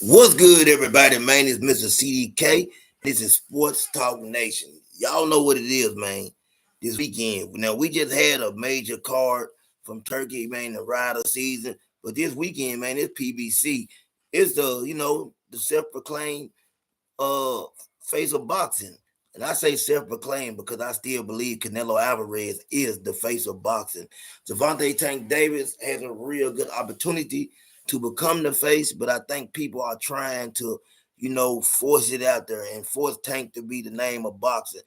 What's good, everybody? Man, it's Mr. CDK. This is Sports Talk Nation. Y'all know what it is, man. This weekend. Now, we just had a major card from Turkey, man, the Rider season. But this weekend, man, it's PBC. It's the self-proclaimed uh face of boxing. And I say self-proclaimed because I still believe Canelo Alvarez is the face of boxing. Javante Tank Davis has a real good opportunity to become the face, but I think people are trying to, force it out there and force Tank to be the name of boxing.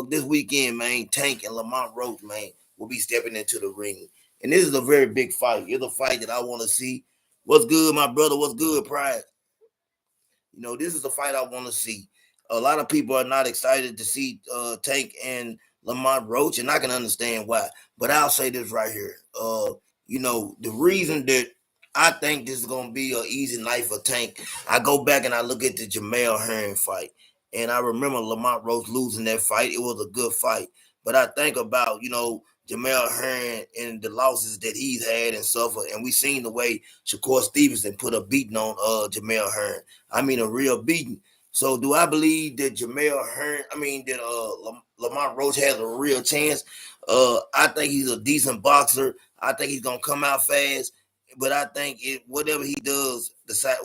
This weekend, man, Tank and Lamont Roach, man, will be stepping into the ring. And this is a very big fight. It's a fight that I want to see. What's good, my brother? What's good, Pride? This is the fight I want to see. A lot of people are not excited to see Tank and Lamont Roach, and I can understand why. But I'll say this right here. The reason that I think this is gonna be an easy night for Tank, I go back and I look at the Jamel Hearn fight, and I remember Lamont Roach losing that fight. It was a good fight, but I think about Jamel Hearn and the losses that he's had and suffered, and we seen the way Shakur Stevenson put a beating on Jamel Hearn. I mean, a real beating. So, do I believe that Lamont Roach has a real chance? I think he's a decent boxer. I think he's gonna come out fast, but I think whatever he does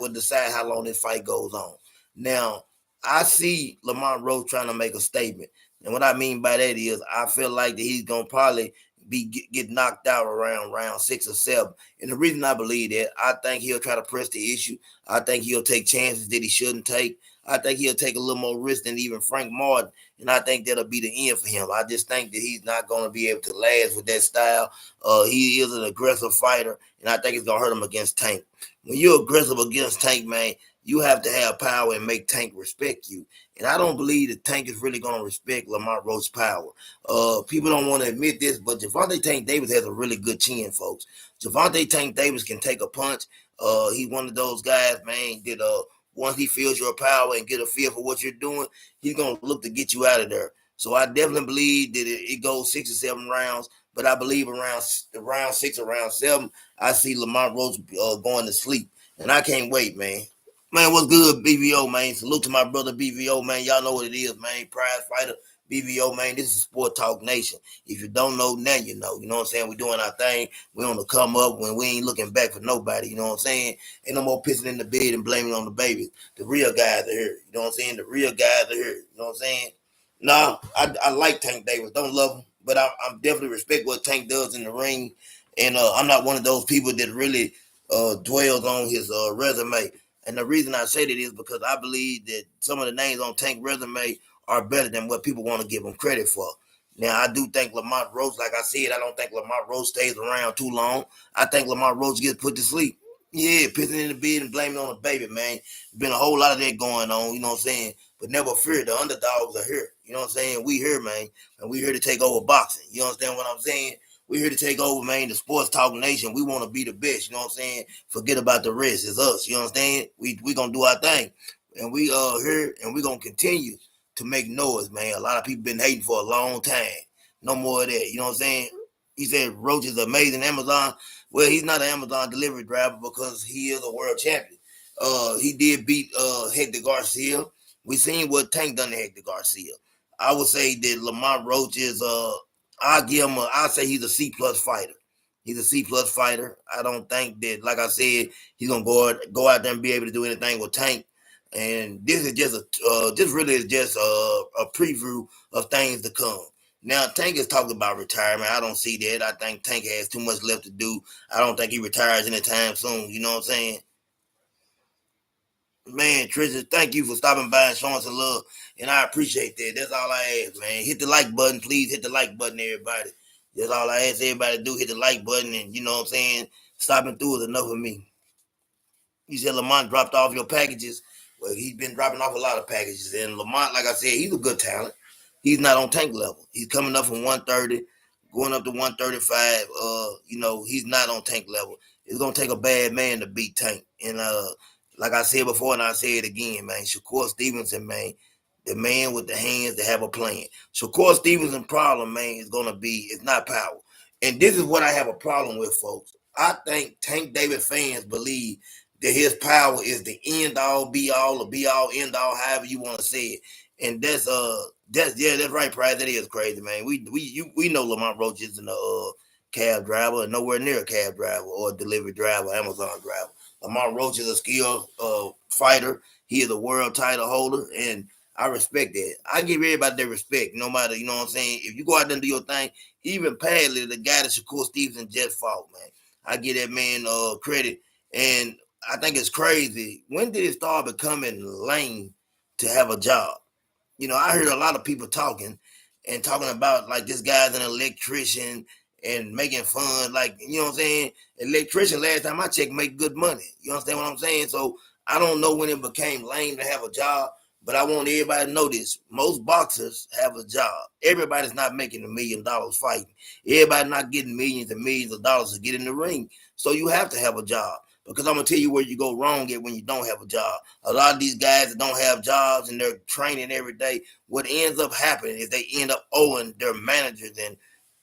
will decide how long this fight goes on. Now, I see Lamont Roach trying to make a statement, and what I mean by that is I feel like that he's gonna probably get knocked out around round 6 or 7. And the reason I believe that, I think he'll try to press the issue. I think he'll take chances that he shouldn't take. I think he'll take a little more risk than even Frank Martin, and I think that'll be the end for him. I just think that he's not going to be able to last with that style. He is an aggressive fighter, and I think it's going to hurt him against Tank. When you're aggressive against Tank, man, you have to have power and make Tank respect you. And I don't believe that Tank is really going to respect Lamont Roach's power. People don't want to admit this, but Javante Tank Davis has a really good chin, folks. Javante Tank Davis can take a punch. He's one of those guys, man, that once he feels your power and get a feel for what you're doing, he's going to look to get you out of there. So I definitely believe that it goes 6 or 7 rounds, but I believe around round 6 or round 7, I see Lamont Roach going to sleep. And I can't wait, man. Man, what's good, BVO, man? Salute to my brother, BVO, man. Y'all know what it is, man. Prize fighter, BVO, man. This is Sport Talk Nation. If you don't know, now you know. You know what I'm saying? We're doing our thing. We're on the come up when we ain't looking back for nobody. You know what I'm saying? Ain't no more pissing in the bed and blaming on the babies. The real guys are here. You know what I'm saying? The real guys are here. You know what I'm saying? Nah, I like Tank Davis. Don't love him, but I definitely respect what Tank does in the ring. And I'm not one of those people that really dwells on his resume. And the reason I say that is because I believe that some of the names on Tank resume are better than what people want to give him credit for. Now, I do think Lamont Roach, like I said, I don't think Lamont Roach stays around too long. I think Lamont Roach gets put to sleep. Yeah, pissing in the bed and blaming on the baby, man. Been a whole lot of that going on, you know what I'm saying? But never fear, the underdogs are here. You know what I'm saying? We here, man. And we here to take over boxing. You understand what I'm saying? We're here to take over, man, the Sports Talk Nation. We want to be the best, you know what I'm saying? Forget about the rest. It's us, you understand? We going to do our thing. And we here, and we going to continue to make noise, man. A lot of people been hating for a long time. No more of that, you know what I'm saying? He said Roach is amazing Amazon. Well, he's not an Amazon delivery driver because he is a world champion. He did beat Hector Garcia. We seen what Tank done to Hector Garcia. I would say that Lamont Roach is I'll say he's a C+ fighter. He's a C+ fighter. I don't think that, like I said, he's gonna go out there and be able to do anything with Tank. And this is just a preview of things to come. Now, Tank is talking about retirement. I don't see that. I think Tank has too much left to do. I don't think he retires anytime soon. You know what I'm saying? Man, Tristan, thank you for stopping by and showing some love. And I appreciate that. That's all I ask, man. Hit the like button, please. Hit the like button, everybody. That's all I ask everybody to do. Hit the like button, and you know what I'm saying? Stopping through is enough of me. You said Lamont dropped off your packages. Well, he's been dropping off a lot of packages. And Lamont, like I said, he's a good talent. He's not on Tank level. He's coming up from 130, going up to 135. He's not on Tank level. It's gonna take a bad man to beat Tank. And like I said before, and I say it again, man, Shakur Stevenson, man, the man with the hands that have a plan. Shakur Stevenson's problem, man, is gonna be it's not power. And this is what I have a problem with, folks. I think Tank Davis fans believe that his power is the end all be all or be all end all, however you want to say it. And that's right, Price. That is crazy, man. We know Lamont Roach isn't a cab driver, and nowhere near a cab driver or a delivery driver, Amazon driver. Lamont Roach is a skilled fighter. He is a world title holder, and I respect that. I give everybody their respect, no matter, you know what I'm saying. If you go out there and do your thing, even Padley, the guy that Shakur Stevenson just fought, man, I give that man credit. And I think it's crazy. When did it start becoming lame to have a job? You know, I heard a lot of people talking about like this guy's an electrician and making fun, like, you know what I'm saying? Electrician, last time I checked, make good money. You understand what I'm saying? So I don't know when it became lame to have a job, but I want everybody to know this. Most boxers have a job. Everybody's not making $1 million fighting. Everybody not getting millions and millions of dollars to get in the ring. So you have to have a job. Because I'm going to tell you where you go wrong at when you don't have a job. A lot of these guys that don't have jobs and they're training every day, what ends up happening is they end up owing their managers and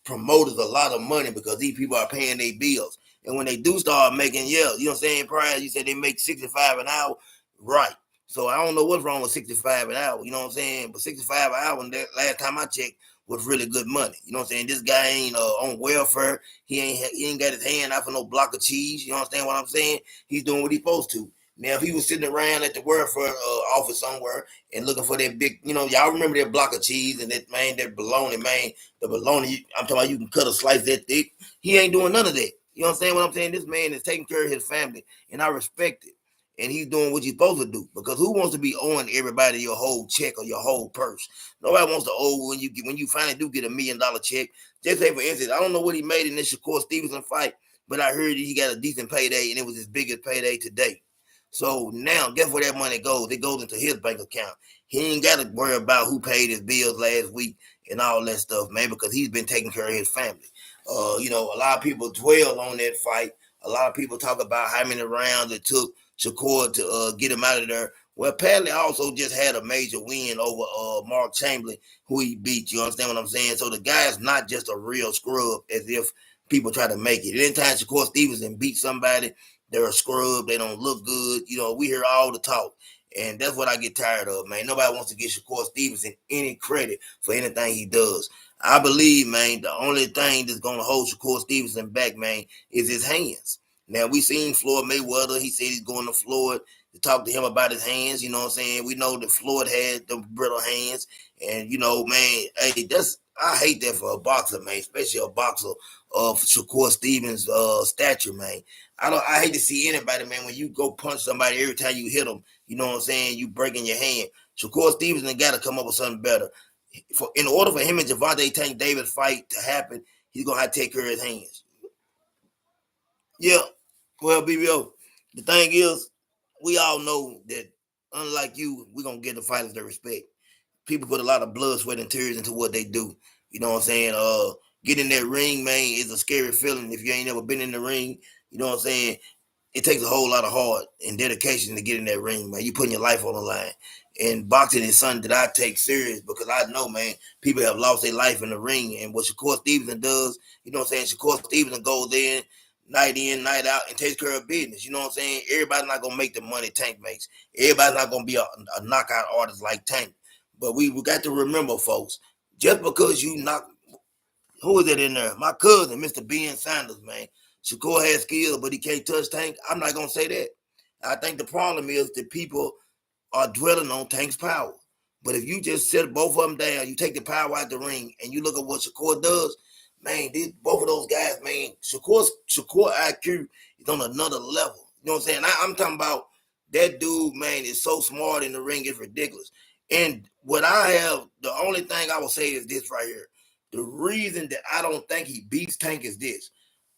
promoters a lot of money because these people are paying their bills. And when they do start making, you know what I'm saying, prior, you said they make 65 an hour, right. So I don't know what's wrong with 65 an hour, you know what I'm saying? But 65 an hour, and that last time I checked, was really good money. You know what I'm saying? This guy ain't on welfare. He ain't got his hand out for no block of cheese. You understand what I'm saying? He's doing what he's supposed to. Now, if he was sitting around at the welfare office somewhere and looking for that big, you know, y'all remember that block of cheese and that, man, that bologna, man, the bologna, I'm talking about you can cut a slice that thick. He ain't doing none of that. You understand what I'm saying? This man is taking care of his family, and I respect it. And he's doing what he's supposed to do. Because who wants to be owing everybody your whole check or your whole purse? Nobody wants to owe when you finally do get $1 million check. Just say, for instance, I don't know what he made in this Shakur Stevenson fight, but I heard he got a decent payday, and it was his biggest payday to date. So now, guess where that money goes? It goes into his bank account. He ain't got to worry about who paid his bills last week and all that stuff, man, because he's been taking care of his family. You know, a lot of people dwell on that fight. A lot of people talk about how many rounds it took Shakur to get him out of there. Well, Padley also just had a major win over Mark Chamberlain, who he beat. You understand what I'm saying? So the guy is not just a real scrub, as if people try to make it. Anytime Shakur Stevenson beats somebody, they're a scrub. They don't look good. You know, we hear all the talk. And that's what I get tired of, man. Nobody wants to give Shakur Stevenson any credit for anything he does. I believe, man, the only thing that's going to hold Shakur Stevenson back, man, is his hands. Now, we seen Floyd Mayweather. He said he's going to Floyd to talk to him about his hands. You know what I'm saying? We know that Floyd had the brittle hands. And, you know, man, hey, I hate that for a boxer, man, especially a boxer of Shakur Stevens' stature, man. I hate to see anybody, man, when you go punch somebody every time you hit them, you know what I'm saying, you breaking your hand. Shakur Stevenson got to come up with something better. In order for him and Gervonta Tank Davis fight to happen, he's going to have to take care of his hands. Yeah. Well, BBO, the thing is, we all know that unlike you, we're going to give the fighters their respect. People put a lot of blood, sweat, and tears into what they do. You know what I'm saying? Getting in that ring, man, is a scary feeling if you ain't never been in the ring. You know what I'm saying? It takes a whole lot of heart and dedication to get in that ring, man. You putting your life on the line. And boxing is something that I take serious because I know, man, people have lost their life in the ring. And what Shakur Stevenson does, you know what I'm saying? Shakur Stevenson goes in, night out, and takes care of business. You know what I'm saying? Everybody's not going to make the money Tank makes. Everybody's not going to be a knockout artist like Tank. But we got to remember, folks, just because you knock, who is it in there? My cousin, Mr. Ben Sanders, man. Shakur has skills, but he can't touch Tank. I'm not going to say that. I think the problem is that people are dwelling on Tank's power. But if you just set both of them down, you take the power out the ring, and you look at what Shakur does, man, both of those guys, man, Shakur IQ is on another level. You know what I'm saying? I'm talking about that dude, man, is so smart in the ring, it's ridiculous. And what the only thing I will say is this right here. The reason that I don't think he beats Tank is this.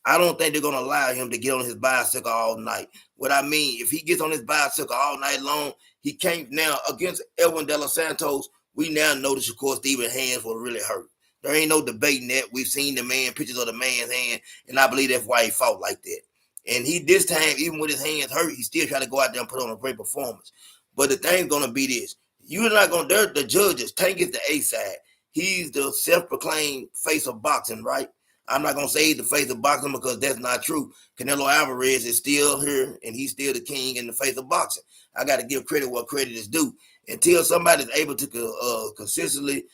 I don't think they're going to allow him to get on his bicycle all night. What I mean, if he gets on his bicycle all night long, he can't now, against Edwin De Los Santos, we now know that Shakur Stevens' hands will really hurt. There ain't no debating that. We've seen pictures of the man's hand, and I believe that's why he fought like that. And this time, even with his hands hurt, he still tried to go out there and put on a great performance. But the thing's going to be this. You're not going to, the judges, Tank is the A side. He's the self-proclaimed face of boxing, right? I'm not gonna say he's the face of boxing because that's not true. Canelo Alvarez is still here, and he's still the king in the face of boxing. I got to give credit what credit is due. Until somebody's able to consistently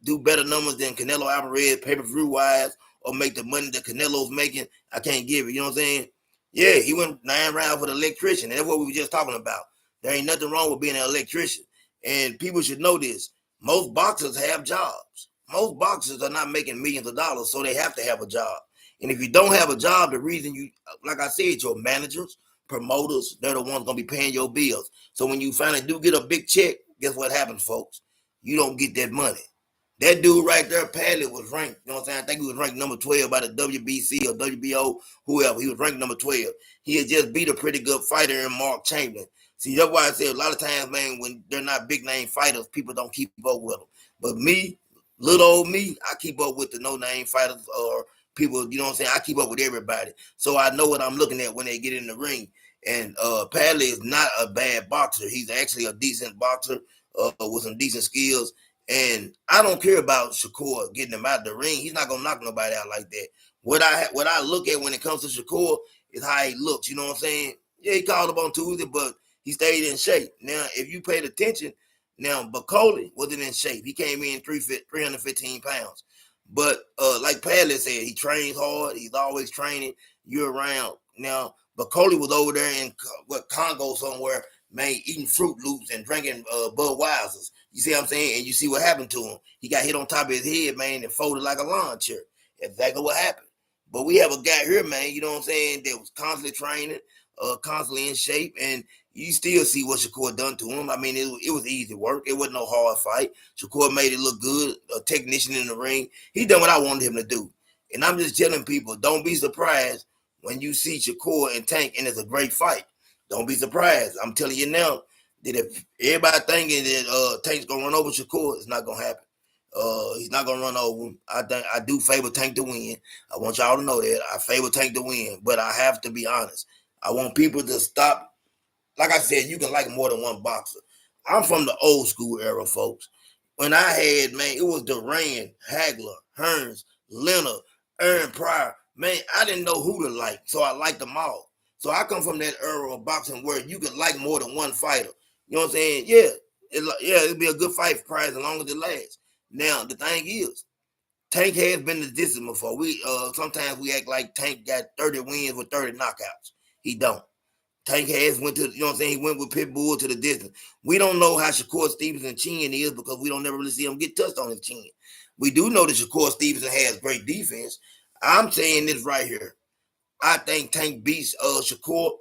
do better numbers than Canelo Alvarez, pay-per-view wise, or make the money that Canelo's making, I can't give it. You know what I'm saying? Yeah, he went 9 rounds for the electrician, and that's what we were just talking about. There ain't nothing wrong with being an electrician, and people should know this. Most boxers have jobs. Most boxers are not making millions of dollars, so they have to have a job. And if you don't have a job, the reason you, like I said, your managers, promoters, they're the ones gonna be paying your bills. So when you finally do get a big check, guess what happens, folks? You don't get that money. That dude right there, Padley, was ranked, you know what I'm saying? I think he was ranked number 12 by the WBC or WBO, whoever. He was ranked number 12. He had just beat a pretty good fighter in Mark Chamberlain. See, that's why I say a lot of times, man, when they're not big name fighters, people don't keep up with them. But me, little old me, I keep up with the no name fighters or people, you know what I'm saying? I keep up with everybody. So I know what I'm looking at when they get in the ring. And Padley is not a bad boxer. He's actually a decent boxer with some decent skills. And I don't care about Shakur getting him out of the ring. He's not gonna knock nobody out like that. What I look at when it comes to Shakur is how he looks. You know what I'm saying? Yeah, he called up on Tuesday, but he stayed in shape. Now, if you paid attention, now Bacoli wasn't in shape. He came in 315 pounds. But like Padley said, he trains hard. He's always training year round. Now, Bacoli was over there in Congo somewhere, man, eating Fruit Loops and drinking Budweisers. You see what I'm saying? And you see what happened to him. He got hit on top of his head, man, and folded like a lawn chair. Exactly what happened. But we have a guy here, man, you know what I'm saying, that was constantly training, constantly in shape, and you still see what Shakur done to him. I mean, it was easy work. It wasn't no hard fight. Shakur made it look good, a technician in the ring. He done what I wanted him to do. And I'm just telling people, don't be surprised when you see Shakur and Tank, and it's a great fight. Don't be surprised. I'm telling you now that if everybody thinking that Tank's gonna run over Shakur, it's not gonna happen. He's not gonna run over him. I do favor Tank to win. I want y'all to know that I favor Tank to win, but I have to be honest. I want people to stop. Like I said, you can like more than one boxer. I'm from the old school era, folks. When I had, man, it was Duran, Hagler, Hearns, Leonard, Aaron Pryor. Man, I didn't know who to like, so I liked them all. So I come from that era of boxing where you could like more than one fighter. You know what I'm saying? Yeah, it'd be a good fight prize as long as it lasts. Now, the thing is, Tank has been to distance before. Sometimes we act like Tank got 30 wins with 30 knockouts. He don't. Tank has went to, you know what I'm saying? He went with Pitbull to the distance. We don't know how Shakur Stevenson chin is because we don't never really see him get touched on his chin. We do know that Shakur Stevenson has great defense. I'm saying this right here. I think Tank beats Shakur,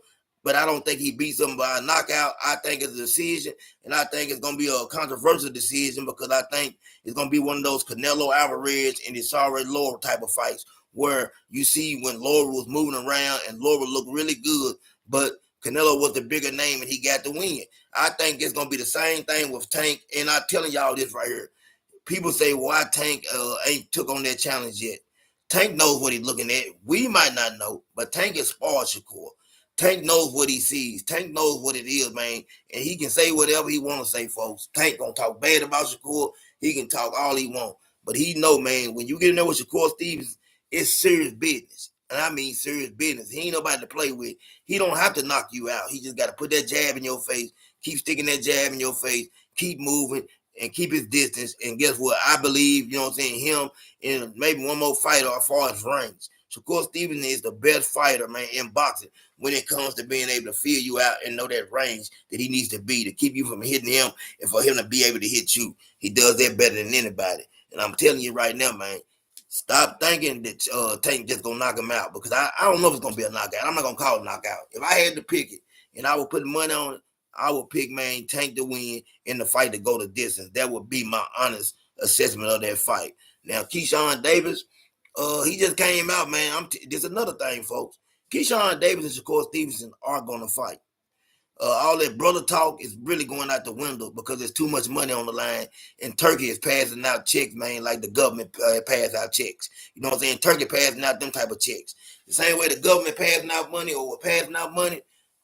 but I don't think he beats him by a knockout. I think it's a decision, and I think it's going to be a controversial decision because I think it's going to be one of those Canelo Alvarez and Isara Laura type of fights where you see when Laura was moving around and Laura looked really good, but Canelo was the bigger name and he got the win. I think it's going to be the same thing with Tank, and I'm telling y'all this right here. People say, why Tank ain't took on that challenge yet? Tank knows what he's looking at. We might not know, but Tank is sparred Shakur. Tank knows what he sees. Tank knows what it is, man. And he can say whatever he want to say, folks. Tank gonna talk bad about Shakur. He can talk all he want. But he know, man, when you get in there with Shakur Stevens, it's serious business. And I mean serious business. He ain't nobody to play with. He don't have to knock you out. He just got to put that jab in your face, keep sticking that jab in your face, keep moving, and keep his distance. And guess what? I believe, you know what I'm saying, him and maybe one more fighter as far as range. Shakur Stevenson is the best fighter, man, in boxing when it comes to being able to feel you out and know that range that he needs to be to keep you from hitting him and for him to be able to hit you. He does that better than anybody. And I'm telling you right now, man, stop thinking that Tank just going to knock him out because I don't know if it's going to be a knockout. I'm not going to call it a knockout. If I had to pick it and I would put money on it, I would pick, man, Tank to win in the fight to go the distance. That would be my honest assessment of that fight. Now, Keyshawn Davis, he just came out, man. There's another thing, folks. Keyshawn Davis and Shakur Stevenson are going to fight. All that brother talk is really going out the window because there's too much money on the line, and Turkey is passing out checks, man, like the government pass out checks. You know what I'm saying? Turkey passing out them type of checks. The same way the government passing out money or passing out money,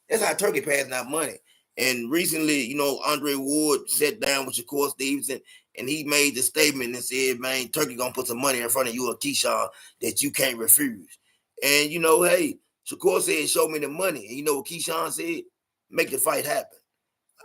that's how Turkey passing out money. And recently, Andre Ward sat down with Shakur Stevenson, and he made the statement and said, "Man, Turkey gonna put some money in front of you and Keyshawn that you can't refuse." And hey, Shakur said, "Show me the money." And you know what Keyshawn said? "Make the fight happen."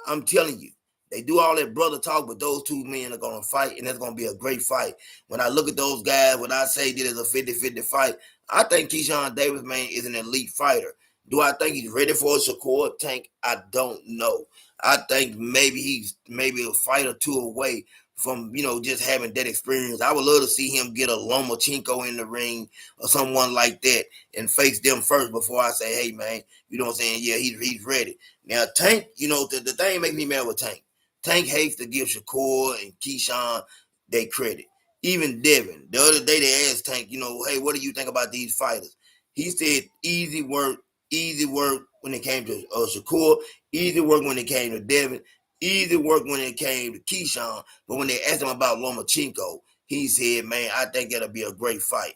I'm telling you, they do all that brother talk, but those two men are going to fight, and it's going to be a great fight. When I look at those guys, when I say that it's a 50-50 fight, I think Keyshawn Davis, man, is an elite fighter. Do I think he's ready for a Shakur Tank? I don't know. I think maybe he's a fight or two away from, just having that experience. I would love to see him get a Lomachenko in the ring or someone like that and face them first before I say, hey, man, you know what I'm saying? Yeah, he's ready. Now, Tank, the thing makes me mad with Tank. Tank hates to give Shakur and Keyshawn their credit. Even Devin. The other day they asked Tank, hey, what do you think about these fighters? He said easy work when it came to Shakur, easy work when it came to Devin, easy work when it came to Keyshawn. But when they asked him about Lomachenko, he said, man, I think that'll be a great fight.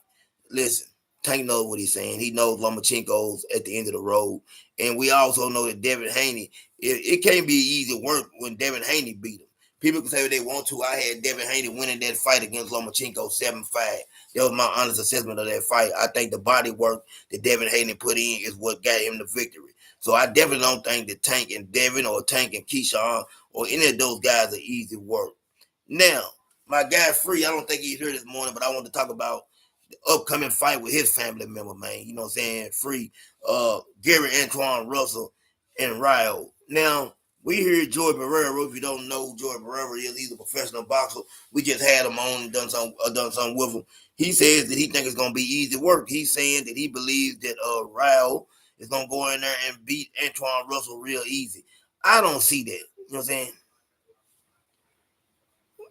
Listen, Tank knows what he's saying. He knows Lomachenko's at the end of the road. And we also know that Devin Haney, it can't be easy work when Devin Haney beat him. People can say what they want to. I had Devin Haney winning that fight against Lomachenko 7-5. That was my honest assessment of that fight. I think the body work that Devin Haney put in is what got him the victory. So I definitely don't think that Tank and Devin or Tank and Keyshawn or any of those guys are easy work. Now, my guy Free, I don't think he's here this morning, but I want to talk about upcoming fight with his family member, man. You know what I'm saying? Free Gary Antoine Russell and Rio. Now, we hear Joy Barrera. If you don't know who Joy Barrera is, he's a professional boxer. We just had him on and done something with him. He says that he thinks it's gonna be easy work. He's saying that he believes that Rio is gonna go in there and beat Antoine Russell real easy. I don't see that. You know what I'm saying?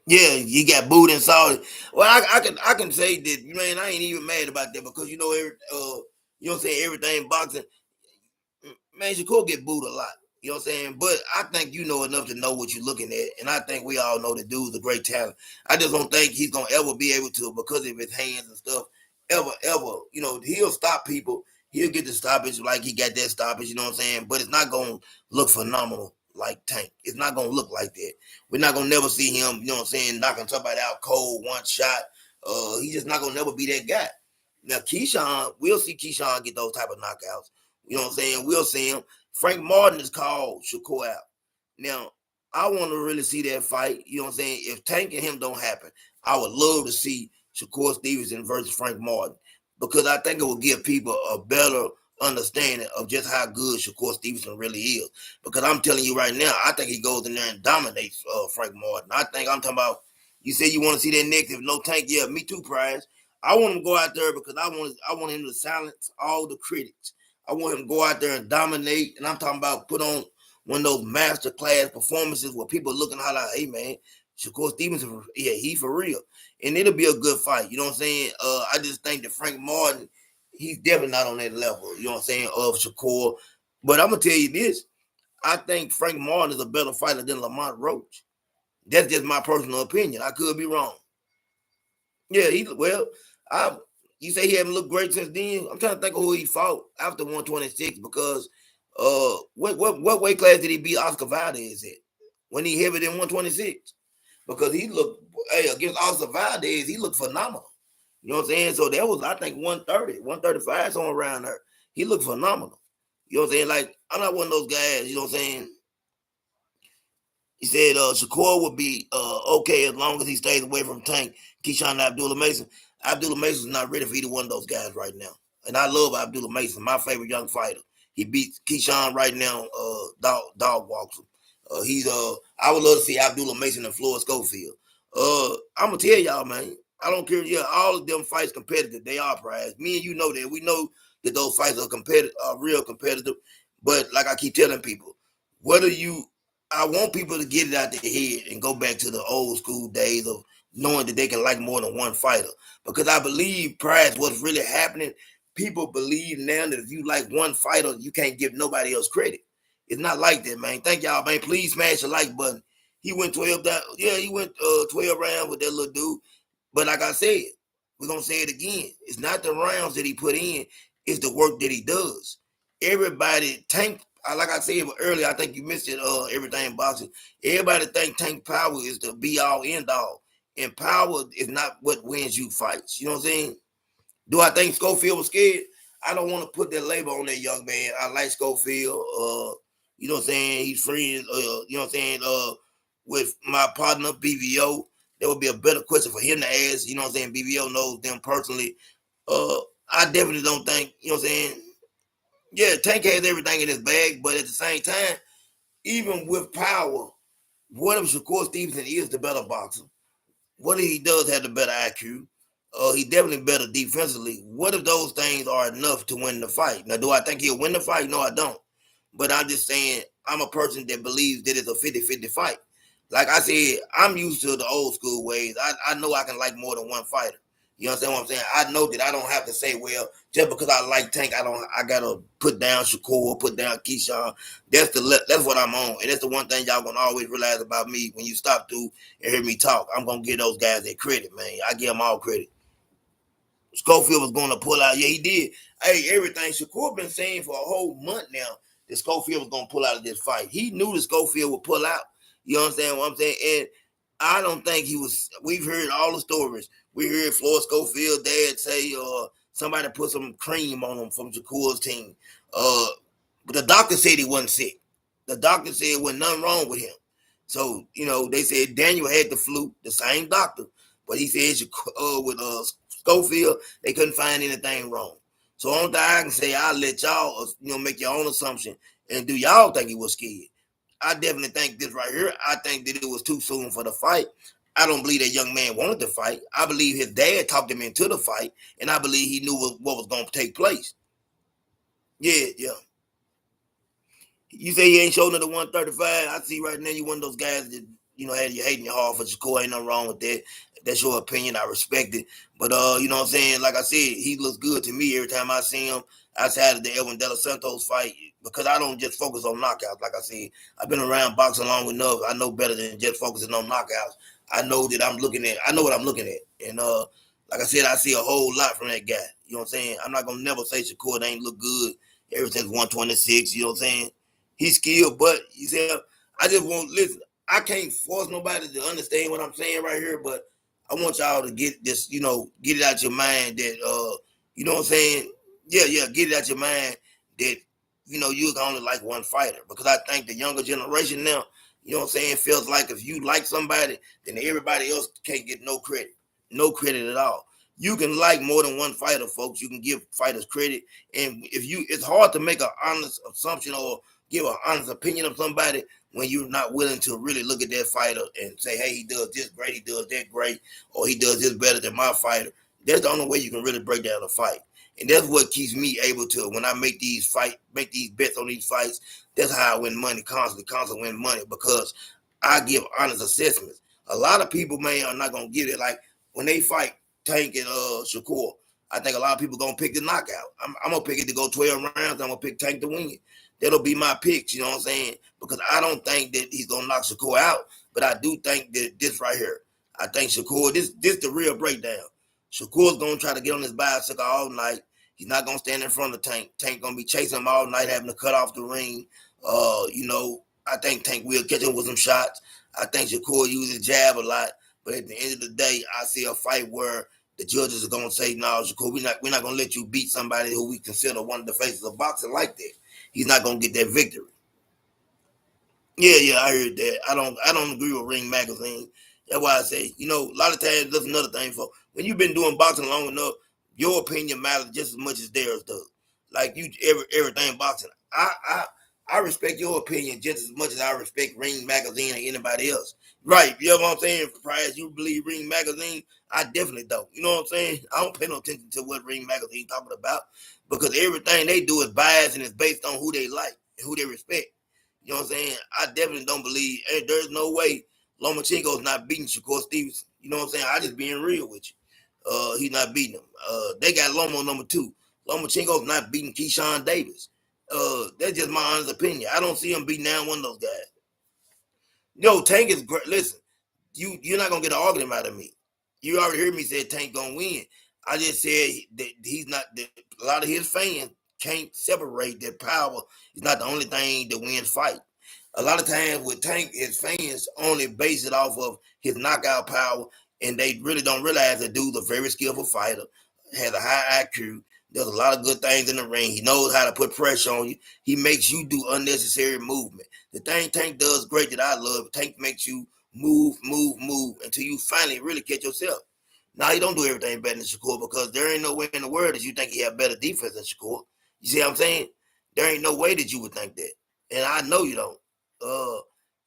Yeah, he got booed and salty. Well, I can say that, man, I ain't even mad about that because you know what I'm saying, everything boxing, man, Shakur get booed a lot. You know what I'm saying? But I think you know enough to know what you're looking at. And I think we all know the dude's a great talent. I just don't think he's gonna ever be able to, because of his hands and stuff, ever. He'll stop people. He'll get the stoppage like he got that stoppage, you know what I'm saying? But it's not gonna look phenomenal like Tank. It's not gonna look like that. We're not gonna never see him, you know what I'm saying, knocking somebody out cold, one shot. He's just not gonna never be that guy. Now Keyshawn, we'll see Keyshawn get those type of knockouts. You know what I'm saying? We'll see him. Frank Martin is called Shakur out. Now, I want to really see that fight. You know what I'm saying? If Tank and him don't happen, I would love to see Shakur Stevenson versus Frank Martin, because I think it will give people a better understanding of just how good Shakur Stevenson really is. Because I'm telling you right now, I think he goes in there and dominates Frank Martin. I'm talking about, you say you want to see that negative, no Tank. Yeah, me too, Prize. I want him to go out there because I want him to silence all the critics. I want him to go out there and dominate. And I'm talking about put on one of those master class performances where people are looking like, hey, man, Shakur Stevenson, yeah, he for real. And it'll be a good fight. You know what I'm saying? I just think that Frank Martin, he's definitely not on that level, you know what I'm saying, of Shakur. But I'm going to tell you this. I think Frank Martin is a better fighter than Lamont Roach. That's just my personal opinion. I could be wrong. Yeah, I you say he haven't looked great since then. I'm trying to think of who he fought after 126, because what weight class did he beat Oscar Valdez at when he heavier than 126? Because he looked, hey, against Oscar Valdez, he looked phenomenal. You know what I'm saying? So that was, I think, 130, 135, somewhere around there. He looked phenomenal. You know what I'm saying? Like, I'm not one of those guys, you know what I'm saying? He said Shakur would be okay as long as he stays away from Tank, Keyshawn, and Abdullah Mason. Abdullah Mason's not ready for either one of those guys right now. And I love Abdullah Mason, my favorite young fighter. He beats Keyshawn right now, dog walks him. I would love to see Abdullah Mason and Floyd Schofield. I'm gonna tell y'all, man, I don't care. Yeah, all of them fights competitive. They are, Prize. Me and you know that. We know that those fights are competitive, are real competitive. But like I keep telling people, whether you I want people to get it out their head and go back to the old school days of knowing that they can like more than one fighter. Because I believe, Price, what's really happening, people believe now that if you like one fighter, you can't give nobody else credit. It's not like that, man. Thank y'all, man. Please smash the like button. He went 12 down. Yeah, he went 12 rounds with that little dude. But like I said, we're going to say it again. It's not the rounds that he put in, it's the work that he does. Everybody, Tank, like I said earlier, I think you missed it. Everything boxing. Everybody think Tank power is the be all end all, and power is not what wins you fights. You know what I'm saying? Do I think Schofield was scared? I don't want to put that label on that young man. I like Schofield. You know what I'm saying? He's friends. You know what I'm saying? With my partner BVO, there would be a better question for him to ask. You know what I'm saying? BVO knows them personally. Uh, I definitely don't think. You know what I'm saying? Yeah, Tank has everything in his bag, but at the same time, even with power, what if Shakur Stevenson is the better boxer? What if he does have the better IQ? He definitely better defensively. What if those things are enough to win the fight? Now, do I think he'll win the fight? No, I don't. But I'm just saying, I'm a person that believes that it's a 50-50 fight. Like I said, I'm used to the old school ways. I know I can like more than one fighter. You understand what I'm saying? I know that I don't have to say, well, just because I like Tank, I gotta put down Shakur, put down Keyshawn. That's what I'm on. And that's the one thing y'all gonna always realize about me when you stop through and hear me talk. I'm gonna give those guys their credit, man. I give them all credit. Schofield was going to pull out. Yeah, he did. Hey, everything Shakur been saying for a whole month now that Schofield was going to pull out of this fight. He knew that Schofield would pull out. You understand what I'm saying? And I don't think he was. We've heard all the stories. We heard Floyd Schofield dad say, somebody put some cream on him from Shakur's team. But the doctor said he wasn't sick. The doctor said there wasn't nothing wrong with him. So, they said Daniel had the flu, the same doctor. But he said with Schofield, they couldn't find anything wrong. So on that I can say, I'll let y'all, make your own assumption. And do y'all think he was scared? I definitely think this right here. I think that it was too soon for the fight. I don't believe that young man wanted to fight. I believe his dad talked him into the fight, and I believe he knew what was going to take place. Yeah, yeah. You say you ain't showing the 135. I see right now you one of those guys that had you hating your heart for Shakur. Ain't nothing wrong with that. That's your opinion. I respect it. But you know what I'm saying? Like I said, he looks good to me every time I see him outside of the Edwin De Los Santos fight because I don't just focus on knockouts. Like I said, I've been around boxing long enough. I know better than just focusing on knockouts. I know that I know what I'm looking at. And like I said, I see a whole lot from that guy. You know what I'm saying? I'm not gonna never say Shakur ain't look good ever since 126. You know what I'm saying? He's skilled, but you say I just won't listen. I can't force nobody to understand what I'm saying right here, but I want y'all to get this, get it out your mind that you know what I'm saying? Yeah, get it out your mind that you can only like one fighter. Because I think the younger generation now, you know what I'm saying, feels like if you like somebody, then everybody else can't get no credit. No credit at all. You can like more than one fighter, folks. You can give fighters credit. And it's hard to make an honest assumption or give an honest opinion of somebody when you're not willing to really look at that fighter and say, hey, he does this great, he does that great, or he does this better than my fighter. That's the only way you can really break down a fight. And that's what keeps me able to, when I make these bets on these fights, that's how I win money constantly win money, because I give honest assessments. A lot of people, man, are not going to get it. Like when they fight Tank and Shakur, I think a lot of people going to pick the knockout. I'm going to pick it to go 12 rounds. I'm going to pick Tank to win it. That'll be my picks, you know what I'm saying? Because I don't think that he's gonna knock Shakur out, but I do think that this right here, I think Shakur, this the real breakdown. Shakur's gonna try to get on his bicycle all night. He's not gonna stand in front of Tank. Tank gonna be chasing him all night, having to cut off the ring. I think Tank will catch him with some shots. I think Shakur uses jab a lot, but at the end of the day, I see a fight where the judges are gonna say, "No, Shakur, we're not gonna let you beat somebody who we consider one of the faces of boxing like that. He's not gonna get that victory." Yeah, I heard that. I don't agree with Ring Magazine. That's why I say, a lot of times that's another thing for when you've been doing boxing long enough, your opinion matters just as much as theirs does. Like everything boxing. I respect your opinion just as much as I respect Ring Magazine or anybody else. Right, you know what I'm saying? Prize, you believe Ring Magazine? I definitely don't. You know what I'm saying? I don't pay no attention to what Ring Magazine talking about, because everything they do is biased and it's based on who they like and who they respect. You know what I'm saying? I definitely don't believe, there's no way Lomachenko's not beating Shakur Stevenson. You know what I'm saying? I just being real with you. He's not beating him. They got Lomo number 2. Lomachenko's not beating Keyshawn Davis. That's just my honest opinion. I don't see him beating down one of those guys. Yo, Tank is great. Listen, you're not gonna get an argument out of me. You already heard me say Tank gonna win. I just said that he's not. That a lot of his fans can't separate that power is not the only thing that wins fight. A lot of times with Tank, his fans only base it off of his knockout power, and they really don't realize that dude's a very skillful fighter, has a high IQ, does a lot of good things in the ring. He knows how to put pressure on you. He makes you do unnecessary movement. The thing Tank does great that I love, Tank makes you move until you finally really catch yourself. Now he don't do everything better than Shakur because there ain't no way in the world that you think he have better defense than Shakur. You see what I'm saying? There ain't no way that you would think that, and I know you don't. Uh,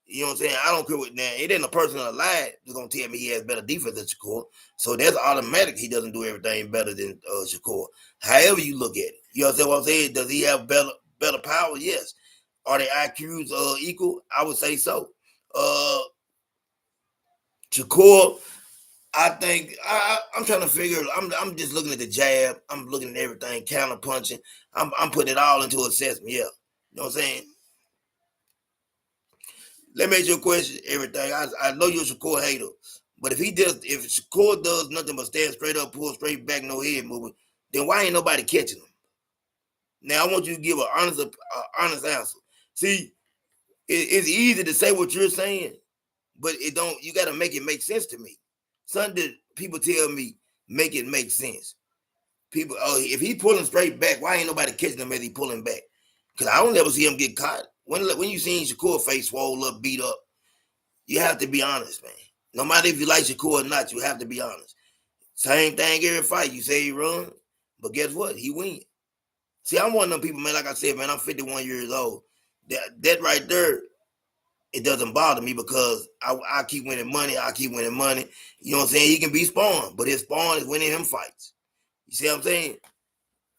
you know what I'm saying? I don't care what now. It ain't a person alive that's gonna tell me he has better defense than Shakur. So that's automatic. He doesn't do everything better than Shakur. However you look at it, you understand what I'm saying? Does he have better power? Yes. Are their IQs equal? I would say so. Uh, Shakur, I think I'm trying to figure. I'm just looking at the jab. I'm looking at everything, counter punching. I'm putting it all into assessment. Yeah, you know what I'm saying. Let me ask you a question. Everything I know you're a Shakur hater, but if Shakur does nothing but stand straight up, pull straight back, no head movement, then why ain't nobody catching him? Now I want you to give an honest answer. See, it's easy to say what you're saying, but it don't. You got to make it make sense to me. Something that people tell me make it make sense. People, if he pulling straight back, why ain't nobody catching him as he pulling back? Because I don't ever see him get caught. When you seen Shakur face swole up, beat up, you have to be honest, man. No matter if you like Shakur or not, you have to be honest. Same thing every fight. You say he run, but guess what? He win. See, I'm one of them people, man. Like I said, man, I'm 51 years old. That right there, it doesn't bother me because I keep winning money. I keep winning money. You know what I'm saying? He can be spawned, but his spawn is winning him fights. You see what I'm saying?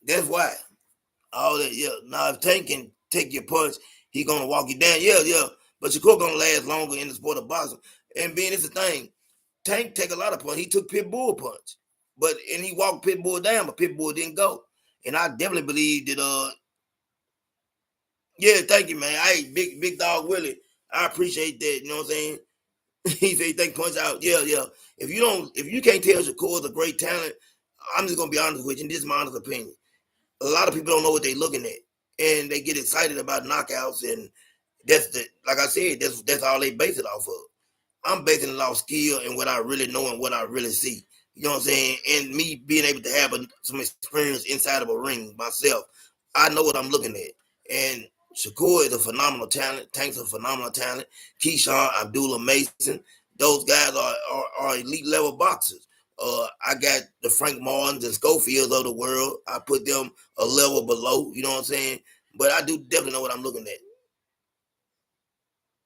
That's why. All that, yeah. Now, if Tank can take your punch, he gonna walk you down. Yeah, yeah. But Shakur gonna last longer in the sport of boxing. And being it's the thing, Tank take a lot of punch. He took Pitbull punch, and he walked Pitbull down, but Pitbull didn't go. And I definitely believe that. Yeah, thank you, man. Hey, big dog Willie, I appreciate that. You know what I'm saying? He said he think punch out. Yeah, yeah. If you can't tell Shakur is a great talent, I'm just gonna be honest with you. And this is my honest opinion. A lot of people don't know what they're looking at, and they get excited about knockouts, and like I said, that's all they base it off of. I'm basing it off skill and what I really know and what I really see. You know what I'm saying? And me being able to have some experience inside of a ring myself, I know what I'm looking at. And Shakur is a phenomenal talent. Tank's a phenomenal talent. Keyshawn, Abdullah Mason, those guys are elite level boxers. I got the Frank Martins and Schofields of the world. I put them a level below. You know what I'm saying? But I do definitely know what I'm looking at.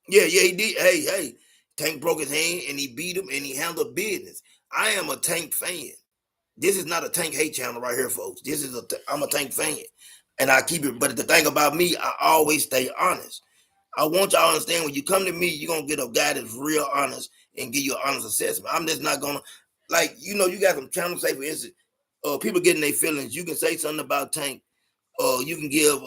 Yeah, yeah, he did. Hey, Tank broke his hand and he beat him and he handled business. I am a Tank fan. This is not a Tank hate channel right here, folks. I'm a Tank fan, and I keep it. But the thing about me, I always stay honest. I want y'all to understand when you come to me, you're gonna get a guy that's real honest and give you an honest assessment. I'm just not gonna you got some channels say for instance, people getting their feelings. You can say something about Tank, you can give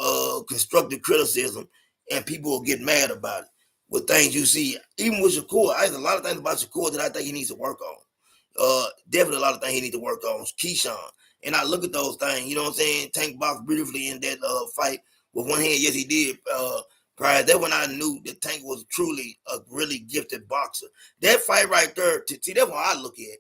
constructive criticism, and people will get mad about it with things you see. Even with Shakur, there's a lot of things about Shakur that I think he needs to work on. Definitely a lot of things he needs to work on. Keyshawn, and I look at those things. You know what I'm saying? Tank boxed beautifully in that fight with one hand. Yes, he did. Prior that when I knew that Tank was truly a really gifted boxer. That fight right there, see, that's what I look at.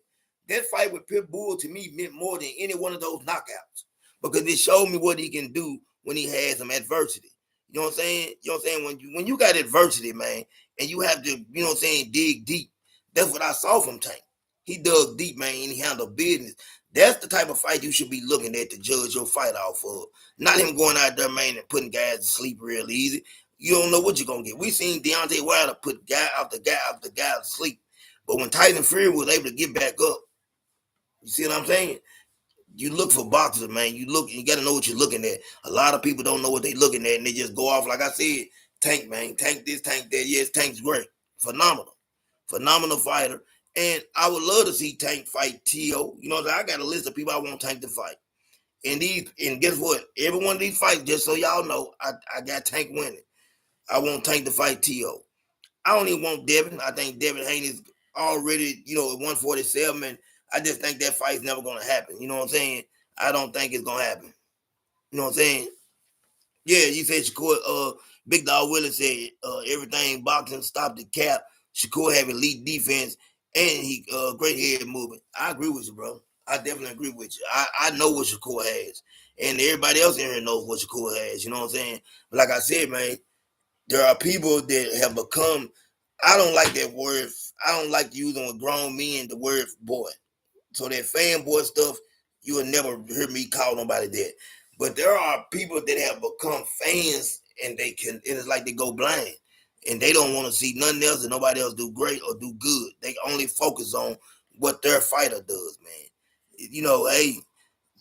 That fight with Pitbull to me meant more than any one of those knockouts because it showed me what he can do when he has some adversity. You know what I'm saying? You know what I'm saying? When you got adversity, man, and you have to, you know what I'm saying, dig deep. That's what I saw from Tank. He dug deep, man, and he handled business. That's the type of fight you should be looking at to judge your fight off of. Not him going out there, man, and putting guys to sleep real easy. You don't know what you're gonna get. We seen Deontay Wilder put guy after guy after guy to sleep. But when Tyson Fury was able to get back up, you see what I'm saying? You look for boxers, man. You got to know what you're looking at. A lot of people don't know what they're looking at, and they just go off like I said. Tank, man, Tank this, Tank that. Yes, Tank's great, phenomenal fighter. And I would love to see Tank fight T.O. You know, I got a list of people I want Tank to fight. And guess what? Every one of these fights, just so y'all know, I got Tank winning. I want Tank to fight T.O. I don't even want Devin. I think Devin Haney's already, at 147, and I just think that fight's never going to happen. You know what I'm saying? I don't think it's going to happen. You know what I'm saying? Yeah, you said Shakur. Big Dog Willis said everything boxing stopped the cap. Shakur have elite defense and he great head movement. I agree with you, bro. I definitely agree with you. I know what Shakur has, and everybody else in here knows what Shakur has. You know what I'm saying? But like I said, man, there are people that have become. I don't like that word. I don't like using with grown men the word boy. So that fanboy stuff, you will never hear me call nobody that. But there are people that have become fans and they can, and it's like they go blind and they don't want to see nothing else and nobody else do great or do good. They only focus on what their fighter does, man. You know, hey,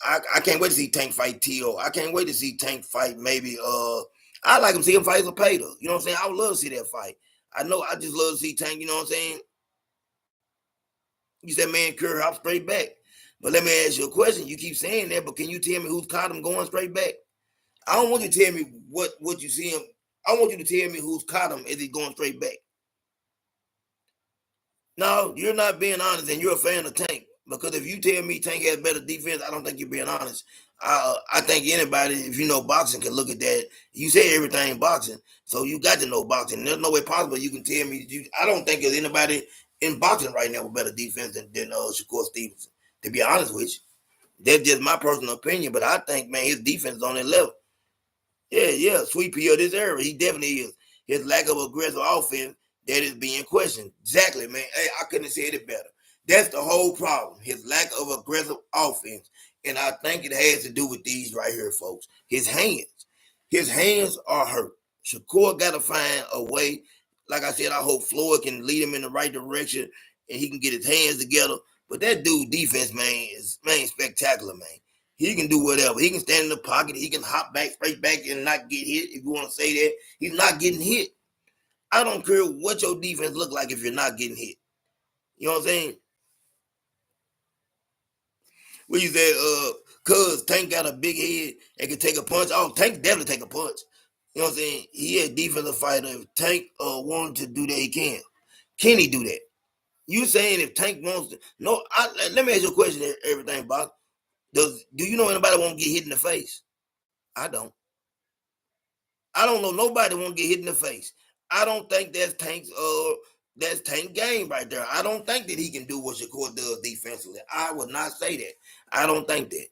I can't wait to see Tank fight T.O. I can't wait to see Tank fight maybe I like him see him fight Zepeda. You know what I'm saying? I would love to see that fight. I know I just love to see Tank, you know what I'm saying? You said man Curry hop straight back. But let me ask you a question. You keep saying that, but can you tell me who's caught him going straight back? I don't want you to tell me what you see him. I want you to tell me who's caught him as he going straight back. No, you're not being honest, and you're a fan of Tank. Because if you tell me Tank has better defense, I don't think you're being honest. I think anybody, if you know boxing, can look at that. You say everything boxing, so you got to know boxing. There's no way possible you can tell me. I don't think there's anybody in boxing right now with better defense than Shakur Stevenson. To be honest with you, that's just my personal opinion. But I think, man, his defense is on that level. Yeah, sweet pea of this era. He definitely is. His lack of aggressive offense that is being questioned. Exactly, man. Hey, I couldn't have said it better. That's the whole problem. His lack of aggressive offense. And I think it has to do with these right here, folks. His hands. His hands are hurt. Shakur got to find a way. Like I said, I hope Floyd can lead him in the right direction and he can get his hands together. But that dude defense, man, is spectacular, man. He can do whatever. He can stand in the pocket. He can hop back, straight back, and not get hit. If you want to say that, he's not getting hit. I don't care what your defense look like if you're not getting hit. You know what I'm saying? What you said, cuz Tank got a big head and can take a punch. Oh, Tank definitely take a punch. You know what I'm saying? He a defensive fighter. If Tank wanted to do that, he can. Can he do that? You saying if Tank wants to? No. Let me ask you a question. Everything, Bob. Do you know anybody want to get hit in the face? I don't. I don't know nobody want to get hit in the face. I don't think that's Tank game right there. I don't think that he can do what Shakur does defensively. I would not say that. I don't think that.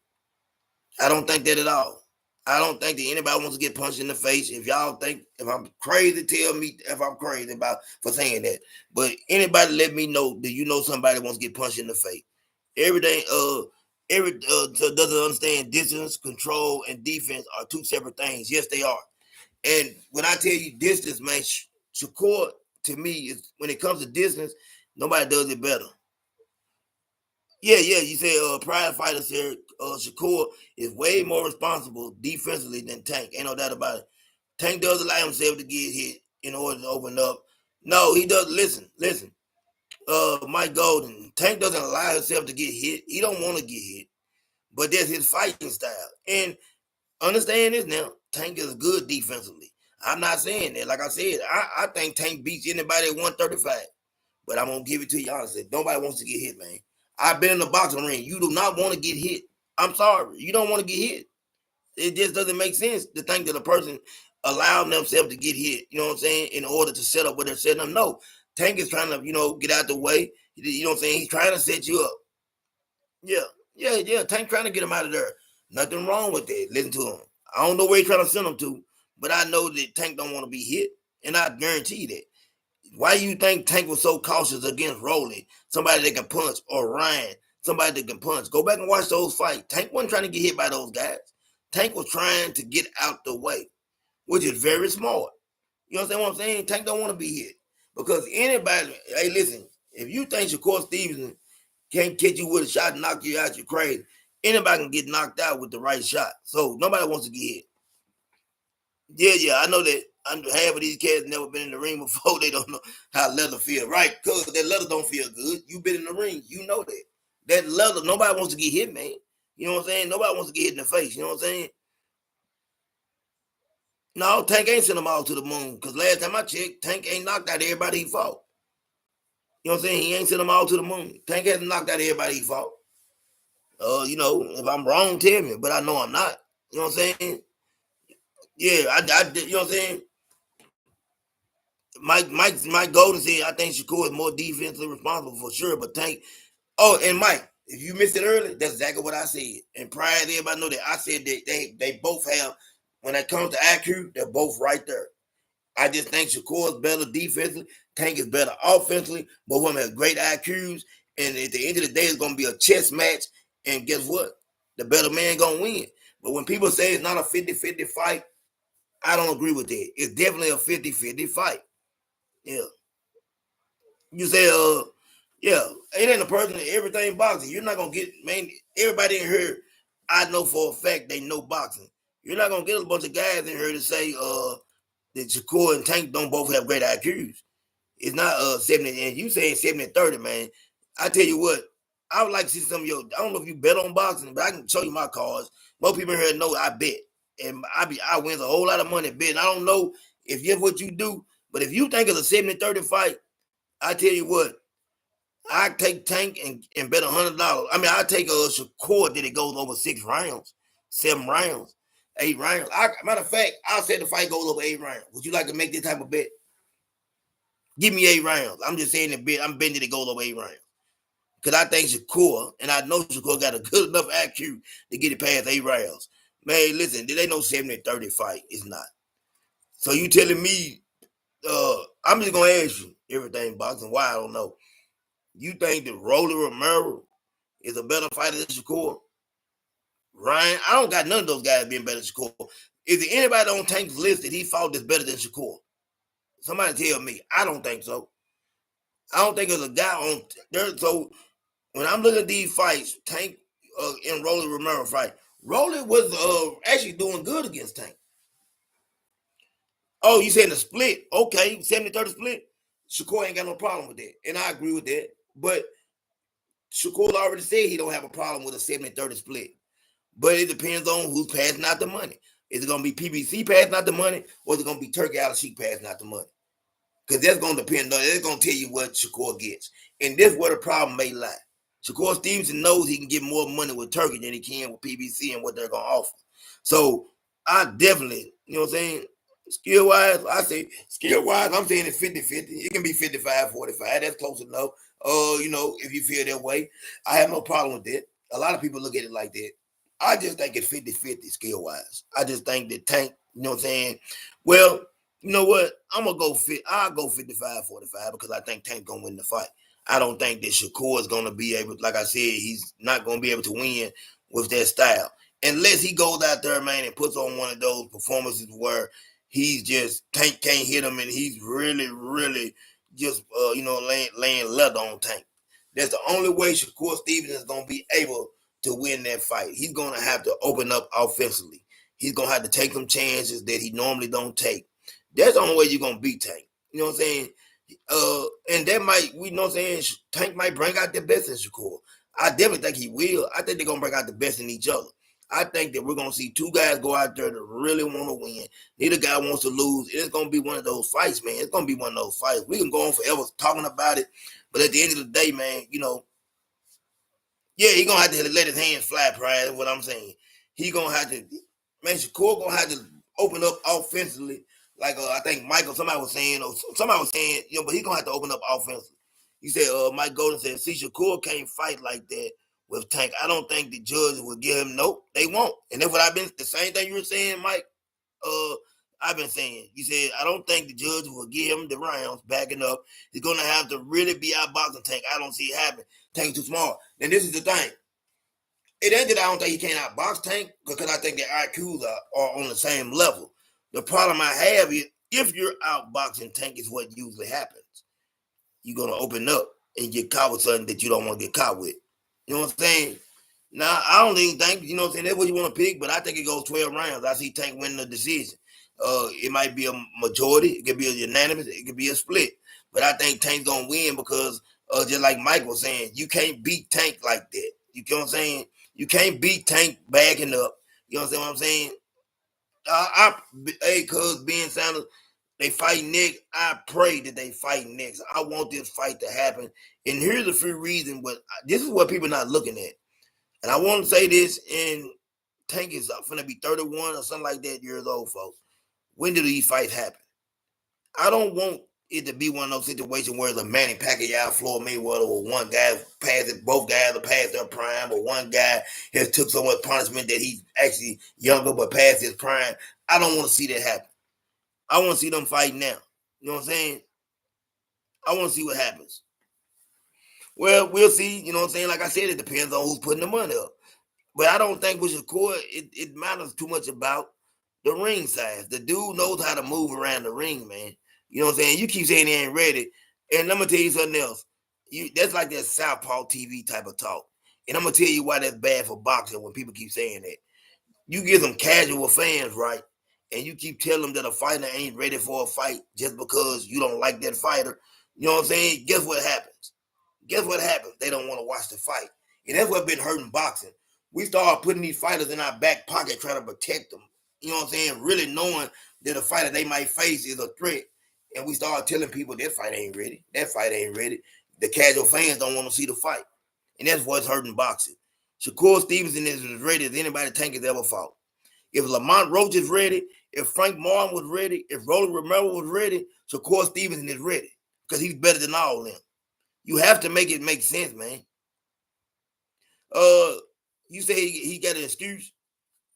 I don't think that at all. I don't think that anybody wants to get punched in the face. If y'all think if I'm crazy, tell me if I'm crazy about for saying that. But anybody let me know. Do you know somebody wants to get punched in the face? Everything so doesn't understand distance, control, and defense are two separate things. Yes, they are. And when I tell you distance, man, Shakur to me is when it comes to distance, nobody does it better. Yeah. You say pride fighters here, Shakur is way more responsible defensively than Tank. Ain't no doubt about it. Tank does allow himself to get hit in order to open up. No, he does. Listen. Mike Golden, Tank doesn't allow himself to get hit. He don't want to get hit, but that's his fighting style. And understand this now. Tank is good defensively. I'm not saying that. Like I said, I think Tank beats anybody at 135. But I'm gonna give it to you honestly. Nobody wants to get hit, man. I've been in the boxing ring. You do not want to get hit. I'm sorry. You don't want to get hit. It just doesn't make sense to think that a person allowing themselves to get hit, you know what I'm saying, in order to set up what they're setting up. No. Tank is trying to, get out the way. You know what I'm saying? He's trying to set you up. Yeah. Tank trying to get him out of there. Nothing wrong with that. Listen to him. I don't know where he's trying to send him to, but I know that Tank don't want to be hit, and I guarantee that. Why do you think Tank was so cautious against Rolly, somebody that can punch, or Ryan, somebody that can punch? Go back and watch those fights. Tank wasn't trying to get hit by those guys. Tank was trying to get out the way, which is very smart. You understand what I'm saying? Tank don't want to be hit. Because anybody, hey, listen, if you think Shakur Stevenson can't catch you with a shot and knock you out, you're crazy. Anybody can get knocked out with the right shot. So nobody wants to get hit. Yeah, I know that half of these cats never been in the ring before. They don't know how leather feel, right? Because that leather don't feel good. You been in the ring, you know that. That leather, nobody wants to get hit, man. You know what I'm saying? Nobody wants to get hit in the face. You know what I'm saying? No, Tank ain't sent them all to the moon. Because last time I checked, Tank ain't knocked out everybody he fought. You know what I'm saying? He ain't sent them all to the moon. Tank hasn't knocked out everybody he fought. If I'm wrong, tell me. But I know I'm not. You know what I'm saying? Yeah, you know what I'm saying? Mike Golden said I think Shakur is more defensively responsible for sure, but Tank. Oh, and Mike, if you missed it early, that's exactly what I said. And prior to everybody know that I said that they both have when it comes to IQ, they're both right there. I just think Shakur is better defensively, Tank is better offensively. Both of them have great IQs, and at the end of the day, it's gonna be a chess match. And guess what? The better man gonna win. But when people say it's not a 50-50 fight, I don't agree with that. It's definitely a 50-50 fight. Yeah. You say, yeah, it ain't a person that everything boxing. You're not gonna get, man. Everybody in here, I know for a fact they know boxing. You're not gonna get a bunch of guys in here to say, that Shakur and Tank don't both have great IQs. It's not 70, and you saying 70-30, man. I tell you what, I would like to see some of your. I don't know if you bet on boxing, but I can show you my cards. Most people here know I bet, and I win a whole lot of money betting. I don't know if you're what you do, but if you think it's a 70-30 fight, I tell you what, I take Tank and bet $100. I mean, I take a Shakur that it goes over 6 rounds, 7 rounds, 8 rounds. Matter of fact, I said the fight goes over 8 rounds. Would you like to make this type of bet? Give me 8 rounds. I'm just saying the bet. I'm betting that it goes over 8 rounds because I think Shakur, and I know Shakur got a good enough IQ to get it past 8 rounds. Man, listen, they know 70-30 fight. It's not. So you telling me? I'm just gonna ask you everything boxing. Why I don't know. You think that Rolly Romero is a better fighter than Shakur? Ryan, I don't got none of those guys being better than Shakur. Is there anybody on Tank's list that he fought that's better than Shakur? Somebody tell me. I don't think so. I don't think there's a guy on there. So when I'm looking at these fights, Tank and Rolly Romero fight, Rolly was actually doing good against Tank. Oh, you saying the split? Okay, 70-30 split. Shakur ain't got no problem with that, and I agree with that. But Shakur already said he don't have a problem with a 70-30 split. But it depends on who's passing out the money. Is it going to be PBC passing out the money, or is it going to be Turkey Al-Sheikh passing out the money? Because that's going to depend on, it's going to tell you what Shakur gets. And this is where the problem may lie. Shakur Stevenson knows he can get more money with Turkey than he can with PBC and what they're going to offer. So I definitely, you know what I'm saying? Skill wise, I say skill wise, I'm saying it's 50-50. It can be 55-45. That's close enough. If you feel that way, I have no problem with that. A lot of people look at it like that. I just think it's 50-50 skill wise. I just think that Tank, you know what I'm saying? Well, you know what? I'll go 55-45 because I think Tank gonna win the fight. I don't think that Shakur is gonna be able, like I said, he's not gonna be able to win with that style. Unless he goes out there, man, and puts on one of those performances where he's just Tank can't hit him and he's really, really just laying leather on Tank. That's the only way Shakur Stevenson is gonna be able to win that fight. He's gonna have to open up offensively. He's gonna have to take some chances that he normally don't take. That's the only way you're gonna beat Tank. You know what I'm saying? And that might, we know what I'm saying, Tank might bring out the best in Shakur. I definitely think he will. I think they're gonna bring out the best in each other. I think that we're gonna see two guys go out there that really want to win. Neither guy wants to lose. It's gonna be one of those fights, man. It's gonna be one of those fights. We can go on forever talking about it, but at the end of the day, man, yeah, he gonna have to let his hands fly, Pride. That's what I'm saying. He gonna have to, man. Shakur gonna have to open up offensively. Like I think somebody was saying, but he gonna have to open up offensively. You said, Mike Golden said, see, Shakur can't fight like that with Tank. I don't think the judges will give him. Nope, they won't. And that's what I've been. The same thing you were saying, Mike. I've been saying. You said I don't think the judge will give him the rounds backing up. He's gonna have to really be outboxing Tank. I don't see it happening. Tank's too small. And this is the thing. It ain't that I don't think he can't outbox Tank because I think their IQs are on the same level. The problem I have is if you're outboxing Tank is what usually happens. You're gonna open up and get caught with something that you don't want to get caught with. You know what I'm saying? Now I don't even think, you know what I'm saying, that's what you want to pick, but I think it goes 12 rounds. I see Tank winning the decision. It might be a majority, it could be a unanimous, it could be a split. But I think Tank's gonna win because just like Mike was saying, you can't beat Tank like that. You know what I'm saying? You can't beat Tank backing up. You know what I'm saying? Hey, cuz Ben Sanders, they fight next. I pray that they fight next. I want this fight to happen. And here's a few reasons, but this is what people are not looking at. And I want to say this, and Tank is going to be 31 or something like that years old, folks. When do these fights happen? I don't want it to be one of those situations where the Manny Pacquiao, Floyd Mayweather, or one guy passed it, both guys are past their prime, or one guy has took so much punishment that he's actually younger but past his prime. I don't want to see that happen. I want to see them fight now. You know what I'm saying? I want to see what happens. Well, we'll see. You know what I'm saying? Like I said, it depends on who's putting the money up. But I don't think with Shakur, it matters too much about the ring size. The dude knows how to move around the ring, man. You know what I'm saying? You keep saying he ain't ready. And I'm gonna tell you something else. That's like that Southpaw TV type of talk. And I'm gonna tell you why that's bad for boxing when people keep saying that. You get some casual fans, right? And you keep telling them that a fighter ain't ready for a fight just because you don't like that fighter. You know what I'm saying? Guess what happens? Guess what happens? They don't want to watch the fight. And that's what's been hurting boxing. We start putting these fighters in our back pocket trying to protect them. You know what I'm saying? Really knowing that a fighter they might face is a threat. And we start telling people that fight ain't ready. That fight ain't ready. The casual fans don't want to see the fight. And that's what's hurting boxing. Shakur Stevenson is as ready as anybody Tank has ever fought. If Lamont Roach is ready, if Frank Martin was ready, if Roland Romero was ready, Shakur Stevenson is ready. Because he's better than all of them. You have to make it make sense, man. Uh, you say he got an excuse.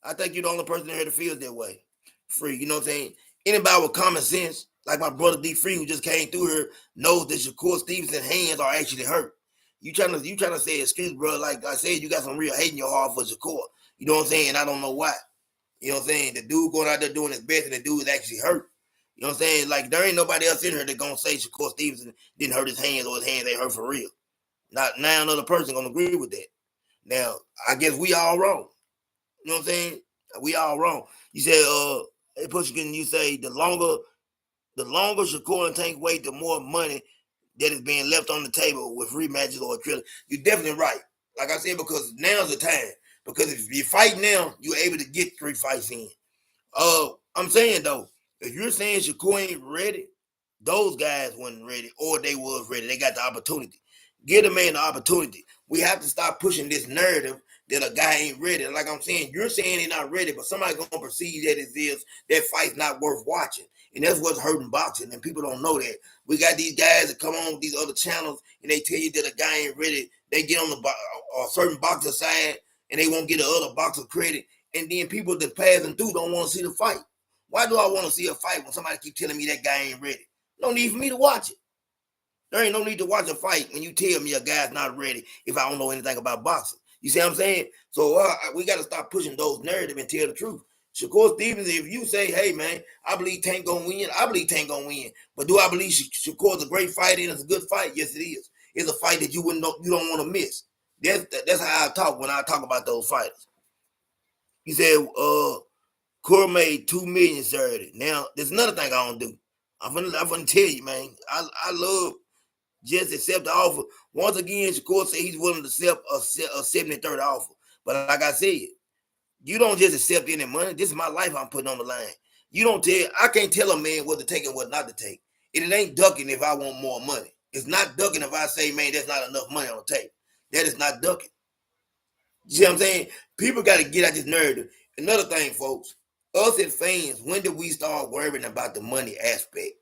I think you're the only person in here that feels that way. Free, you know what I'm saying? Anybody with common sense, like my brother D Free, who just came through here, knows that Shakur Stevenson's hands are actually hurt. You trying to say excuse, bro? Like I said, you got some real hate in your heart for Shakur. You know what I'm saying? And I don't know why. You know what I'm saying? The dude going out there doing his best, and the dude is actually hurt. You know what I'm saying? Like there ain't nobody else in here that gonna say Shakur Stevenson didn't hurt his hands or his hands ain't hurt for real. Not now another person gonna agree with that. Now I guess we all wrong. You know what I'm saying? We all wrong. You said, hey Pushkin, you say the longer Shakur and Tank wait, the more money that is being left on the table with rematches or a trilogy. You're definitely right. Like I said, because now's the time. Because if you fight now, you're able to get 3 fights in. I'm saying though, if you're saying Shakur ain't ready, those guys wasn't ready, or they was ready. They got the opportunity. Give the man the opportunity. We have to stop pushing this narrative that a guy ain't ready. Like I'm saying, you're saying he's not ready, but somebody gonna perceive that it is that fight's not worth watching. And that's what's hurting boxing, and people don't know that. We got these guys that come on with these other channels, and they tell you that a guy ain't ready. They get on a certain boxer side, and they won't get the other boxer credit. And then people that passing through don't want to see the fight. Why do I want to see a fight when somebody keep telling me that guy ain't ready? No need for me to watch it. There ain't no need to watch a fight when you tell me a guy's not ready if I don't know anything about boxing. You see what I'm saying? So we got to stop pushing those narratives and tell the truth. Shakur Stevens, if you say, hey, man, I believe Tank going to win, I believe Tank going to win. But do I believe Shakur's a great fighter and it's a good fight? Yes, it is. It's a fight that you don't want to miss. That's how I talk when I talk about those fighters. He said, Core made $2 million Saturday. Now, there's another thing I don't do. I'm gonna tell you, man. I love just accept the offer. Once again, Shakur said he's willing to accept a 73rd offer. But like I said, you don't just accept any money. This is my life I'm putting on the line. You don't tell. I can't tell a man what to take and what not to take. And it ain't ducking if I want more money. It's not ducking if I say, man, there's not enough money on the table. That is not ducking. You see what I'm saying? People got to get out this narrative. Another thing, folks, us as fans, when did we start worrying about the money aspect?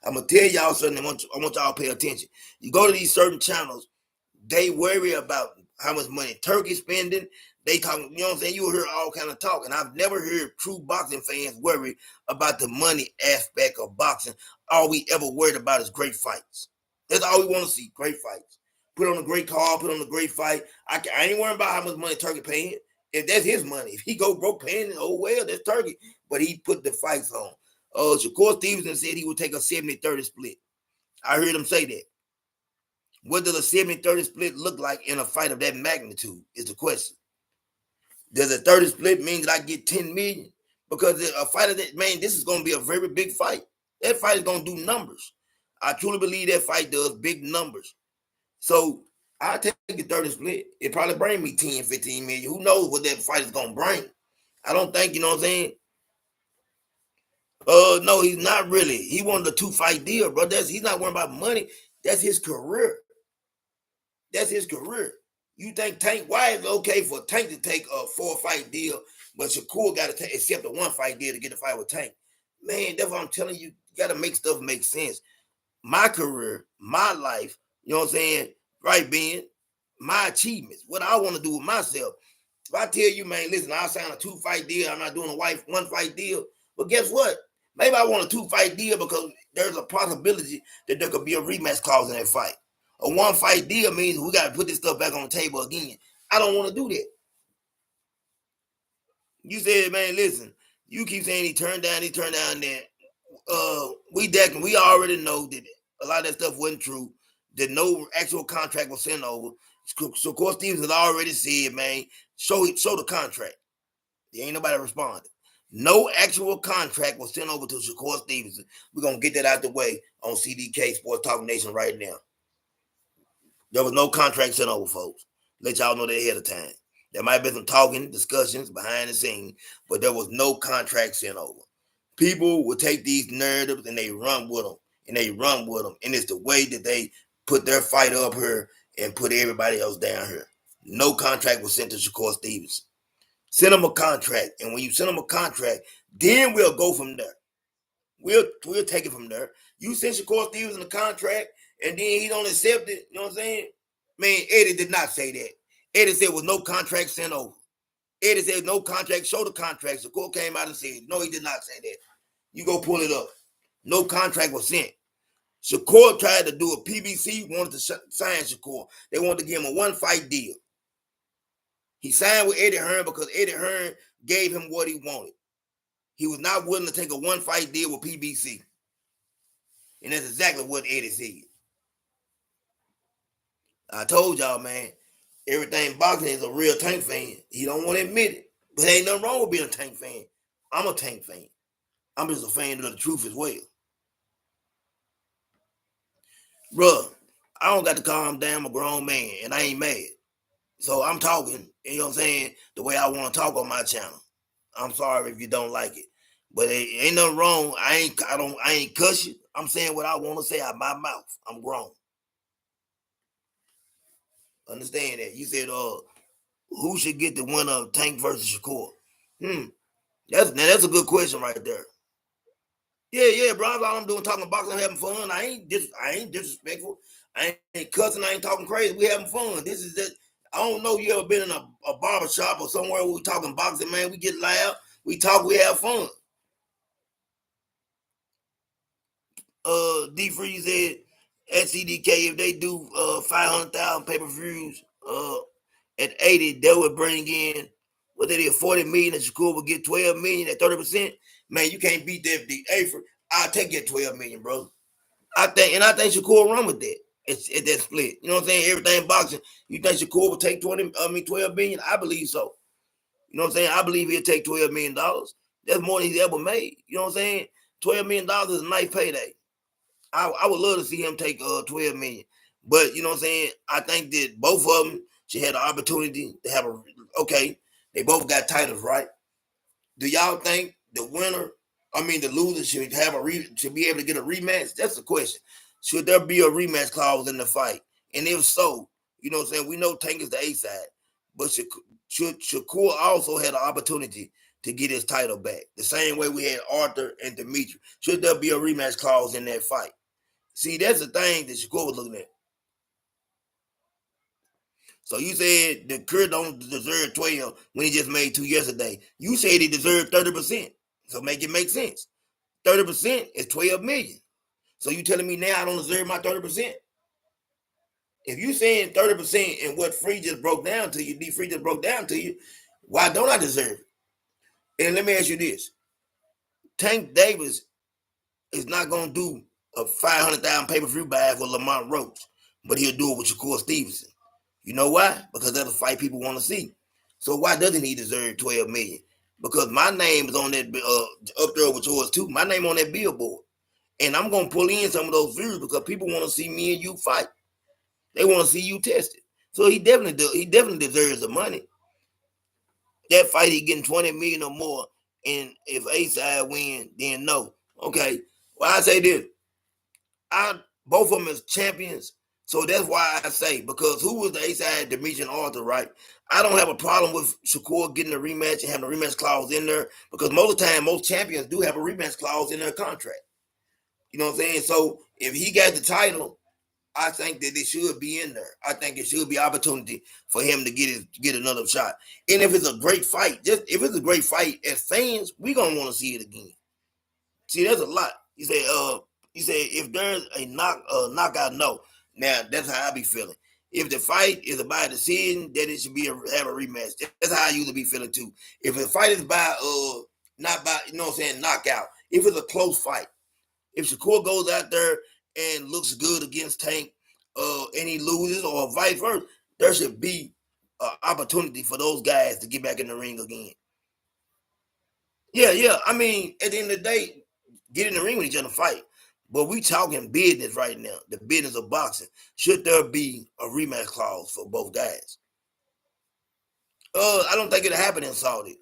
I'm gonna tell y'all something. I want y'all to pay attention. You go to these certain channels, they worry about how much money Turkey spending. They talk, you know what I'm saying? You hear all kind of talk, and I've never heard true boxing fans worry about the money aspect of boxing. All we ever worried about is great fights. That's all we want to see, great fights. Put on a great card, put on a great fight. I ain't worrying about how much money Turkey paying. If that's his money, if he go broke paying it, oh well, that's Turkey. But he put the fights on. Shakur Stevenson said he would take a 70-30 split. I heard him say that. What does a 70-30 split look like in a fight of that magnitude is the question. Does a 30 split mean that I get 10 million? Because a fight of that, man, this is going to be a very big fight. That fight is going to do numbers. I truly believe that fight does big numbers. So I take the 30 split. It probably bring me 10, 15 million. Who knows what that fight is going to bring? I don't think, you know what I'm saying? No, he's not really. He wanted a 2-fight deal, bro. He's not worrying about money. That's his career. That's his career. You think Tank? Why is it okay for Tank to take a 4-fight deal, but Shakur got to accept a 1-fight deal to get a fight with Tank? Man, that's what I'm telling you. You got to make stuff make sense. My career, my life, you know what I'm saying? Right, Ben? My achievements, what I want to do with myself. If I tell you, man, listen, I'll sign a 2-fight deal. I'm not doing a 1-fight deal. But guess what? Maybe I want a 2-fight deal because there's a possibility that there could be a rematch clause in that fight. A 1-fight deal means we got to put this stuff back on the table again. I don't want to do that. You said, man, listen, you keep saying he turned down that. We already know that a lot of that stuff wasn't true. That no actual contract was sent over. So of course Stevens had already said, man, show the contract. There ain't nobody responded. No actual contract was sent over to Shakur Stevenson. We're gonna get that out the way on CDK Sports Talk Nation right now. There was no contract sent over, folks. Let y'all know that ahead of time. There might have been some talking, discussions behind the scenes, but there was no contract sent over. People will take these narratives and they run with them. And it's the way that they put their fight up here and put everybody else down here. No contract was sent to Shakur Stevenson. Send them a contract. And when you send them a contract, then we'll go from there. We'll take it from there. You send Shakur Stevenson a contract and then he don't accept it. You know what I'm saying? Man, Eddie did not say that. Eddie said was no contract sent over. Eddie said no contract, show the contract. Shakur came out and said, no, he did not say that. You go pull it up. No contract was sent. Shakur tried to do a PBC, wanted to sign Shakur. They wanted to give him a 1-fight deal. He signed with Eddie Hearn because Eddie Hearn gave him what he wanted. He was not willing to take a 1-fight deal with PBC. And that's exactly what Eddie said. I told y'all, man, everything boxing is a real Tank fan. He don't want to admit it. But ain't nothing wrong with being a Tank fan. I'm a Tank fan. I'm just a fan of the truth as well. Bruh, I don't got to calm down. I'm a grown man, and I ain't mad. So I'm talking, you know what I'm saying, the way I want to talk on my channel. I'm sorry if you don't like it. But it ain't nothing wrong. I ain't cuss you. I'm saying what I want to say out my mouth. I'm grown. Understand that. You said, who should get the winner of Tank versus Shakur? That's a good question right there. Yeah, bro. All I'm doing talking boxing, having fun. I ain't disrespectful. I ain't cussing. I ain't talking crazy. We having fun. This is that. I don't know you ever been in a barber shop or somewhere where we talking boxing, man. We get loud. We talk. We have fun. D Freeze said at CDK if they do 500,000 pay-per-views at 80, they would bring in what they did 40 million, and Shakur would get 12 million at 30%. Man, you can't beat that. I'll take that 12 million, bro. I think Shakur run with that. It's that split. You know what I'm saying? Everything boxing. You think Shakur will take 12 million? I believe so. You know what I'm saying? I believe he'll take $12 million. That's more than he's ever made. You know what I'm saying? $12 million is a nice payday. I would love to see him take 12 million. But you know what I'm saying? I think that both of them should have the opportunity to have they both got titles, right? Do y'all think the loser should should be able to get a rematch? That's the question. Should there be a rematch clause in the fight? And if so, you know what I'm saying? We know Tank is the A side, but should Shakur also had an opportunity to get his title back? The same way we had Arthur and Dimitri. Should there be a rematch clause in that fight? See, that's the thing that Shakur was looking at. So you said the Kurt don't deserve 12 when he just made 2 yesterday. You said he deserved 30%. So make it make sense. 30% is 12 million. So you telling me now I don't deserve my 30%? If you saying 30% and what Free just broke down to you, D Free just broke down to you, why don't I deserve it? And let me ask you this. Tank Davis is not going to do a 500,000 pay-per-view buy for Lamont Roach, but he'll do it with Shakur Stevenson. You know why? Because that's a fight people want to see. So why doesn't he deserve 12 million? Because my name is on that up there with yours too. My name on that billboard, and I'm gonna pull in some of those views because people want to see me and you fight. They want to see you tested. So he definitely deserves the money. That fight he getting 20 million or more, and if A side win, then no. Okay. Well, I say this. Both of them as champions. So that's why I say, because who was the A side Demetrius Arthur, right? I don't have a problem with Shakur getting a rematch and having a rematch clause in there, because most of the time, most champions do have a rematch clause in their contract. You know what I'm saying? So if he got the title, I think that it should be in there. I think it should be opportunity for him to get another shot. And if it's a great fight, just if it's a great fight, as fans, we gonna want to see it again. See, there's a lot. You say if there's a knockout, no. Now that's how I be feeling. If the fight is by decision, then it should be have a rematch. That's how I usually be feeling too. If the fight is by not by, you know what I'm saying, knockout. If it's a close fight, if Shakur goes out there and looks good against Tank, and he loses, or vice versa, there should be an opportunity for those guys to get back in the ring again. Yeah, yeah. I mean, at the end of the day, get in the ring with each other and fight. But we talking business right now, the business of boxing. Should there be a rematch clause for both guys? I don't think it'll happen in Saudi,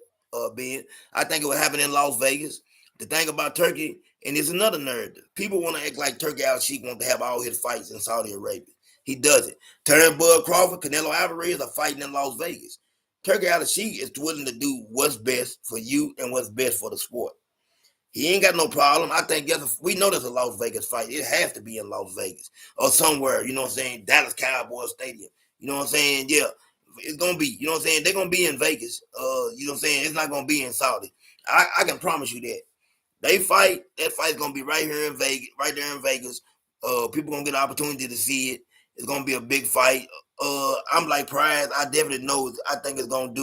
Ben. I think it will happen in Las Vegas. The thing about Turkey, and it's another narrative. People want to act like Turkey Al Sheikh wants to have all his fights in Saudi Arabia. He doesn't. Terry Bud Crawford, Canelo Alvarez are fighting in Las Vegas. Turkey Al Sheikh is willing to do what's best for you and what's best for the sport. He ain't got no problem. I think we know there's a Las Vegas fight. It has to be in Las Vegas or somewhere, you know what I'm saying? Dallas Cowboys Stadium. You know what I'm saying? Yeah, it's going to be, you know what I'm saying? They're going to be in Vegas. You know what I'm saying? It's not going to be in Saudi. I can promise you that. They fight. That fight's gonna be right here in Vegas, right there in Vegas. People gonna get an opportunity to see it. It's gonna be a big fight. I'm like Prize. I definitely know. I think it's gonna do.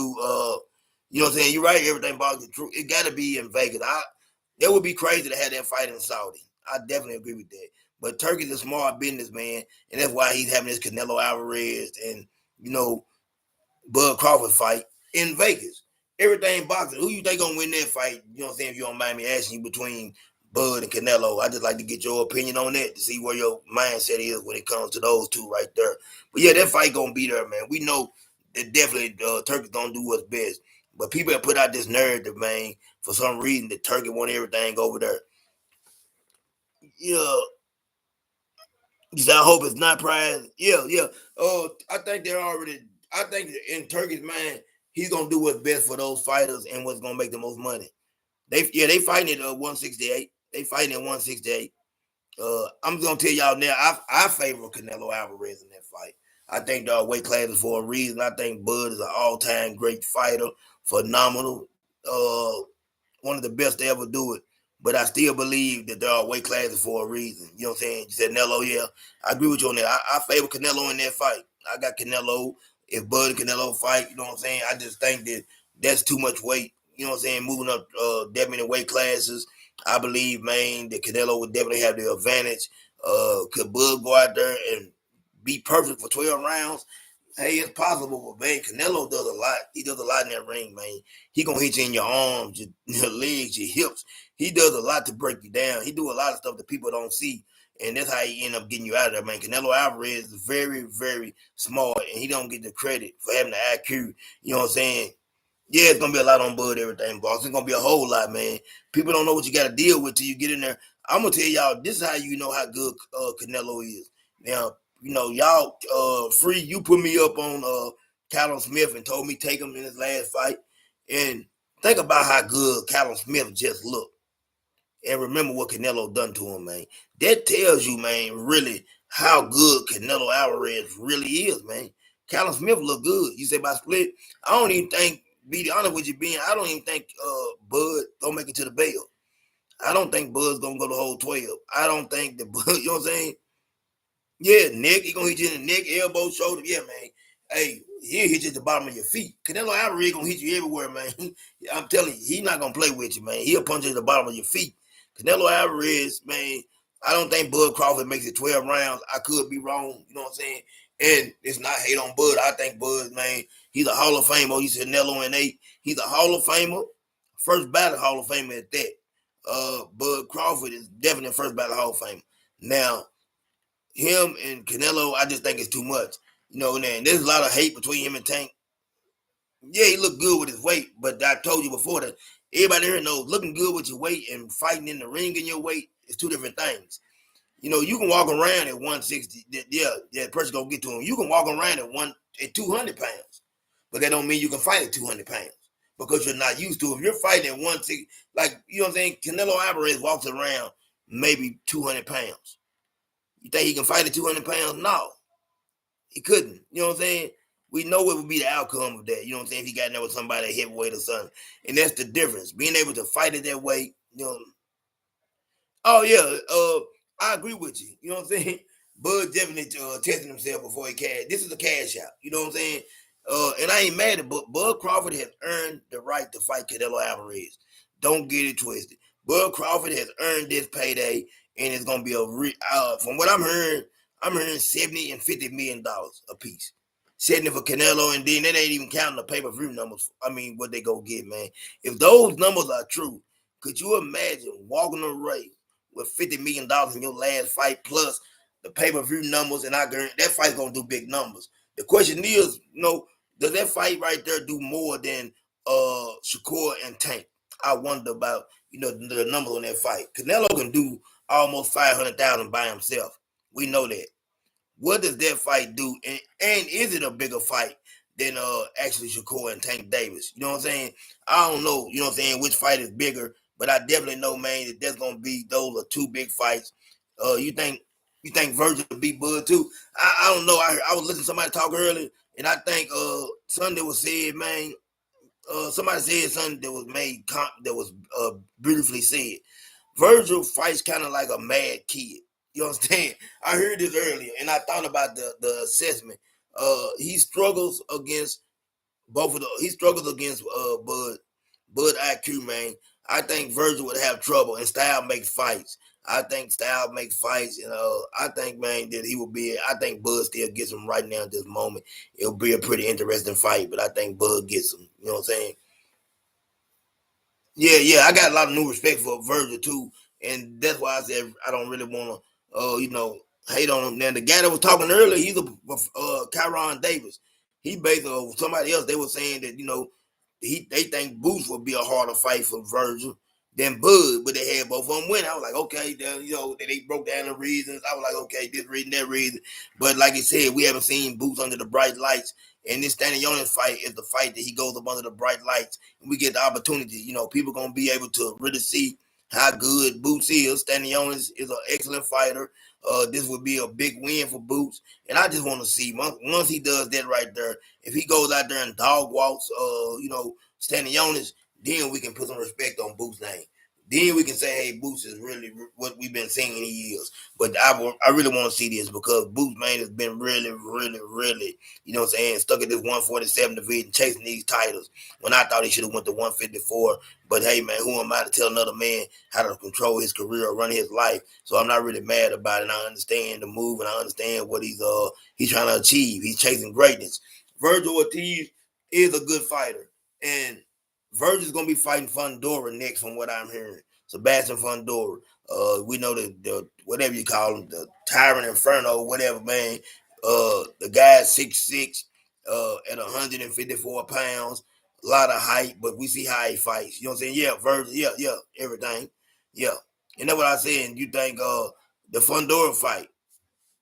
You know what I'm saying? You're right. Everything about the truth. It gotta be in Vegas. That would be crazy to have that fight in Saudi. I definitely agree with that. But Turkey's a smart businessman, and that's why he's having this Canelo Alvarez and, you know, Bud Crawford fight in Vegas. Everything boxing. Who you think gonna win that fight? You know what I'm saying? If you don't mind me asking you, between Bud and Canelo, I just like to get your opinion on that to see where your mindset is when it comes to those two right there. But yeah, that fight gonna be there, man. We know that definitely Turkey's gonna do what's best. But people have put out this narrative, man, for some reason that Turkey won everything over there. Yeah, I hope it's not Prize. Yeah, yeah. I think they're already. I think in Turkey's mind, he's gonna do what's best for those fighters and what's gonna make the most money. They fighting at 168. They fighting at 168. I'm just gonna tell y'all now. I favor Canelo Alvarez in that fight. I think there are weight classes for a reason. I think Bud is an all-time great fighter, phenomenal. One of the best to ever do it. But I still believe that there are weight classes for a reason. You know what I'm saying? You said Canelo, yeah. I agree with you on that. I favor Canelo in that fight. I got Canelo. If Bud and Canelo fight, you know what I'm saying? I just think that that's too much weight. You know what I'm saying? Moving up that many weight classes. I believe, man, that Canelo would definitely have the advantage. Could Bud go out there and be perfect for 12 rounds? Hey, it's possible, but man, Canelo does a lot. He does a lot in that ring, man. He gonna hit you in your arms, your legs, your hips. He does a lot to break you down. He do a lot of stuff that people don't see, and that's how he end up getting you out of there, man. Canelo Alvarez is very, very smart, and he don't get the credit for having the IQ. You know what I'm saying? Yeah, it's gonna be a lot on Bud, everything, boss. It's gonna be a whole lot, man. People don't know what you got to deal with till you get in there. I'm gonna tell y'all, this is how you know how good Canelo is. Now, you know, y'all free. You put me up on Callum Smith and told me take him in his last fight, and think about how good Callum Smith just looked, and remember what Canelo done to him, man. That tells you, man, really how good Canelo Alvarez really is, man. Callum Smith look good. You say by split. I don't even think, be honest with you, being, I don't even think Bud gonna make it to the bell. I don't think Bud's gonna go the whole 12. I don't think that Bud, you know what I'm saying? Yeah, neck. He gonna hit you in the neck, elbow, shoulder. Yeah, man. Hey, he'll hit you at the bottom of your feet. Canelo Alvarez gonna hit you everywhere, man. I'm telling you, he's not gonna play with you, man. He'll punch you at the bottom of your feet. Canelo Alvarez, man, I don't think Bud Crawford makes it 12 rounds. I could be wrong, you know what I'm saying? And it's not hate on Bud. I think Bud, man, he's a Hall of Famer. He's Canelo in 8. He's a Hall of Famer. First ballot Hall of Famer at that. Bud Crawford is definitely first ballot Hall of Famer. Now, him and Canelo, I just think it's too much. You know, and there's a lot of hate between him and Tank. Yeah, he looked good with his weight, but I told you before that everybody here knows looking good with your weight and fighting in the ring in your weight is two different things. You can walk around at 160. Yeah, that person gonna get to him. You can walk around at 200 pounds, but that don't mean you can fight at 200 pounds because you're not used to it. If you're fighting at 160, like you know what I'm saying, Canelo Alvarez walks around maybe 200 pounds. You think he can fight at 200 pounds? No, he couldn't. You know what I'm saying? We know what would be the outcome of that. You know what I'm saying? If he got in there with somebody heavyweight or something, and that's the difference. Being able to fight it that way, Oh yeah, I agree with you. You know what I'm saying? Bud definitely testing himself before he cash. This is a cash out. You know what I'm saying? And I ain't mad at Bud Crawford has earned the right to fight Canelo Alvarez. Don't get it twisted. Bud Crawford has earned this payday, and it's gonna be from what I'm hearing 70 and $50 million a piece. 70 for Canelo, and then that ain't even counting the pay-per-view numbers. I mean, what they go get, man. If those numbers are true, could you imagine walking a race with $50 million in your last fight plus the pay-per-view numbers, and I guarantee that fight's gonna do big numbers. The question is, does that fight right there do more than Shakur and Tank? I wonder about the numbers on that fight. Canelo can do almost 500,000 by himself. We know that. What does that fight do? And is it a bigger fight than actually Shakur and Tank Davis? You know what I'm saying? I don't know, you know what I'm saying, which fight is bigger, but I definitely know, man, that there's gonna be those are two big fights. You think Virgil will beat Bud too? I don't know. I was listening to somebody talk earlier, and I think something was said, man. Somebody said something that was that was beautifully said. Virgil fights kind of like a mad kid. You understand? I heard this earlier, and I thought about the assessment. He struggles against both of the. He struggles against Bud IQ, man. I think Virgil would have trouble, and Style makes fights. I think Style makes fights, and I think, man, that he will be. I think Bud still gets him right now at this moment. It'll be a pretty interesting fight, but I think Bud gets him. You know what I'm saying? Yeah. I got a lot of new respect for Virgil too, and that's why I said I don't really want to, hate on him. Now the guy that was talking earlier, he's Kyron Davis. He based on somebody else. They were saying that they think Boots would be a harder fight for Virgil than Bud, but they had both of them win. I was like, okay, then, they broke down the reasons. I was like, okay, this reason, that reason. But like I said, we haven't seen Boots under the bright lights. And this Stanionis fight is the fight that he goes up under the bright lights, and we get the opportunity. People gonna be able to really see how good Boots is. Stanionis is an excellent fighter. This would be a big win for Boots, and I just want to see once he does that right there. If he goes out there and dog walks, Stanionis, then we can put some respect on Boots' name. Then we can say, hey, Boots is really what we've been seeing he is. But I really want to see this because Boots, man, has been really, really, really, stuck at this 147 division, chasing these titles. When I thought he should have went to 154. But hey, man, who am I to tell another man how to control his career or run his life? So I'm not really mad about it. I understand the move and I understand what he's trying to achieve. He's chasing greatness. Virgil Ortiz is a good fighter, and Virgil's gonna be fighting Fundora next, from what I'm hearing. Sebastian Fundora. We know the whatever you call him, the Tyrant Inferno, whatever, man. The guy's 6'6", at 154 pounds, a lot of height, but we see how he fights. You know what I'm saying? Yeah, Virgil, yeah, everything. Yeah. And that's what I said. You think the Fundora fight,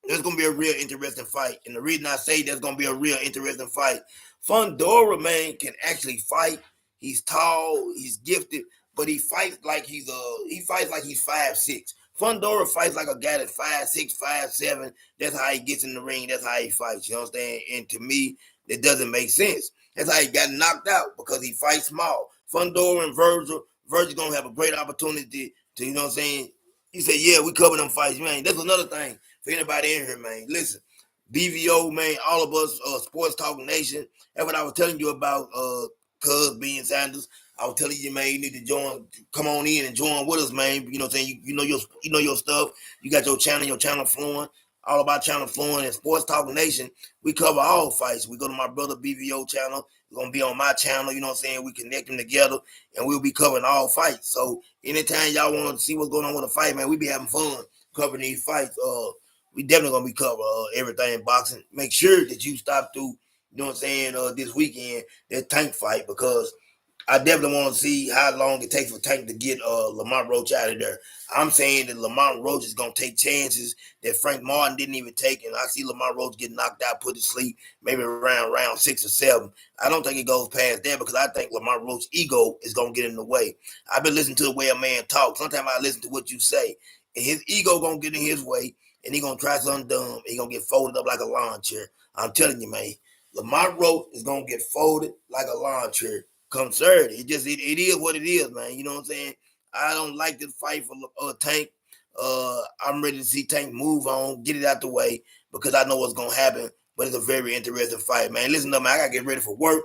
there's gonna be a real interesting fight. And the reason I say there's gonna be a real interesting fight, Fundora, man, can actually fight. He's tall, he's gifted, but he fights like he's 5'6". Fundora fights like a guy that's 5'6", 5'7". That's how he gets in the ring. That's how he fights. You know what I'm saying? And to me, that doesn't make sense. That's how he got knocked out, because he fights small. Fundora and Virgil gonna have a great opportunity to, you know what I'm saying? He said, yeah, we cover them fights, man. That's another thing for anybody in here, man. Listen, BVO, man, all of us, Sports Talk Nation. That's what I was telling you about, Cuz being Sanders. I was telling you, man, you need to come on in and join with us, man. You know what I'm saying? You know your stuff. You got your channel flowing. All about channel flowing and Sports Talk Nation. We cover all fights. We go to my brother BVO channel. We're gonna be on my channel, you know what I'm saying? We connect them together and we'll be covering all fights. So anytime y'all want to see what's going on with a fight, man, we be having fun covering these fights. We definitely gonna be covering everything in boxing. Make sure that you stop through, you know what I'm saying, this weekend, that Tank fight, because I definitely want to see how long it takes for Tank to get Lamont Roach out of there. I'm saying that Lamont Roach is gonna take chances that Frank Martin didn't even take, and I see Lamont Roach get knocked out, put to sleep, maybe around round 6 or 7. I don't think it goes past that because I think Lamont Roach's ego is gonna get in the way. I've been listening to the way a man talks. Sometimes I listen to what you say, and his ego gonna get in his way, and he gonna try something dumb. And he gonna get folded up like a lawn chair. I'm telling you, man. Lamont Roach is gonna get folded like a lawn chair. Concerned. It is what it is, man. You know what I'm saying? I don't like this fight for Tank. I'm ready to see Tank move on, get it out the way because I know what's gonna happen. But it's a very interesting fight, man. Listen up, man. I gotta get ready for work.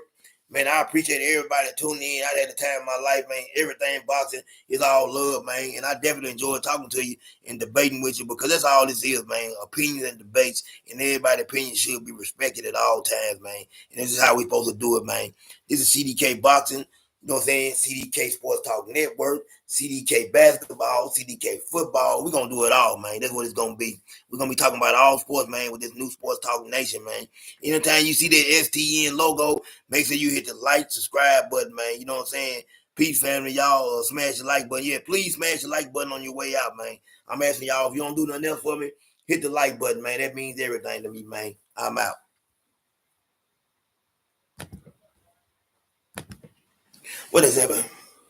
Man, I appreciate everybody tuning in. I had the time of my life, man. Everything boxing is all love, man. And I definitely enjoy talking to you and debating with you because that's all this is, man. Opinions and debates, and everybody's opinion should be respected at all times, man. And this is how we supposed to do it, man. This is CDK Boxing. You know what I'm saying? CDK Sports Talk Network, CDK Basketball, CDK Football. We're going to do it all, man. That's what it's going to be. We're going to be talking about all sports, man, with this new Sports Talk Nation, man. Anytime you see that STN logo, make sure you hit the like, subscribe button, man. You know what I'm saying? Peace, family. Y'all smash the like button. Yeah, please smash the like button on your way out, man. I'm asking y'all, if you don't do nothing else for me, hit the like button, man. That means everything to me, man. I'm out. What is that, man?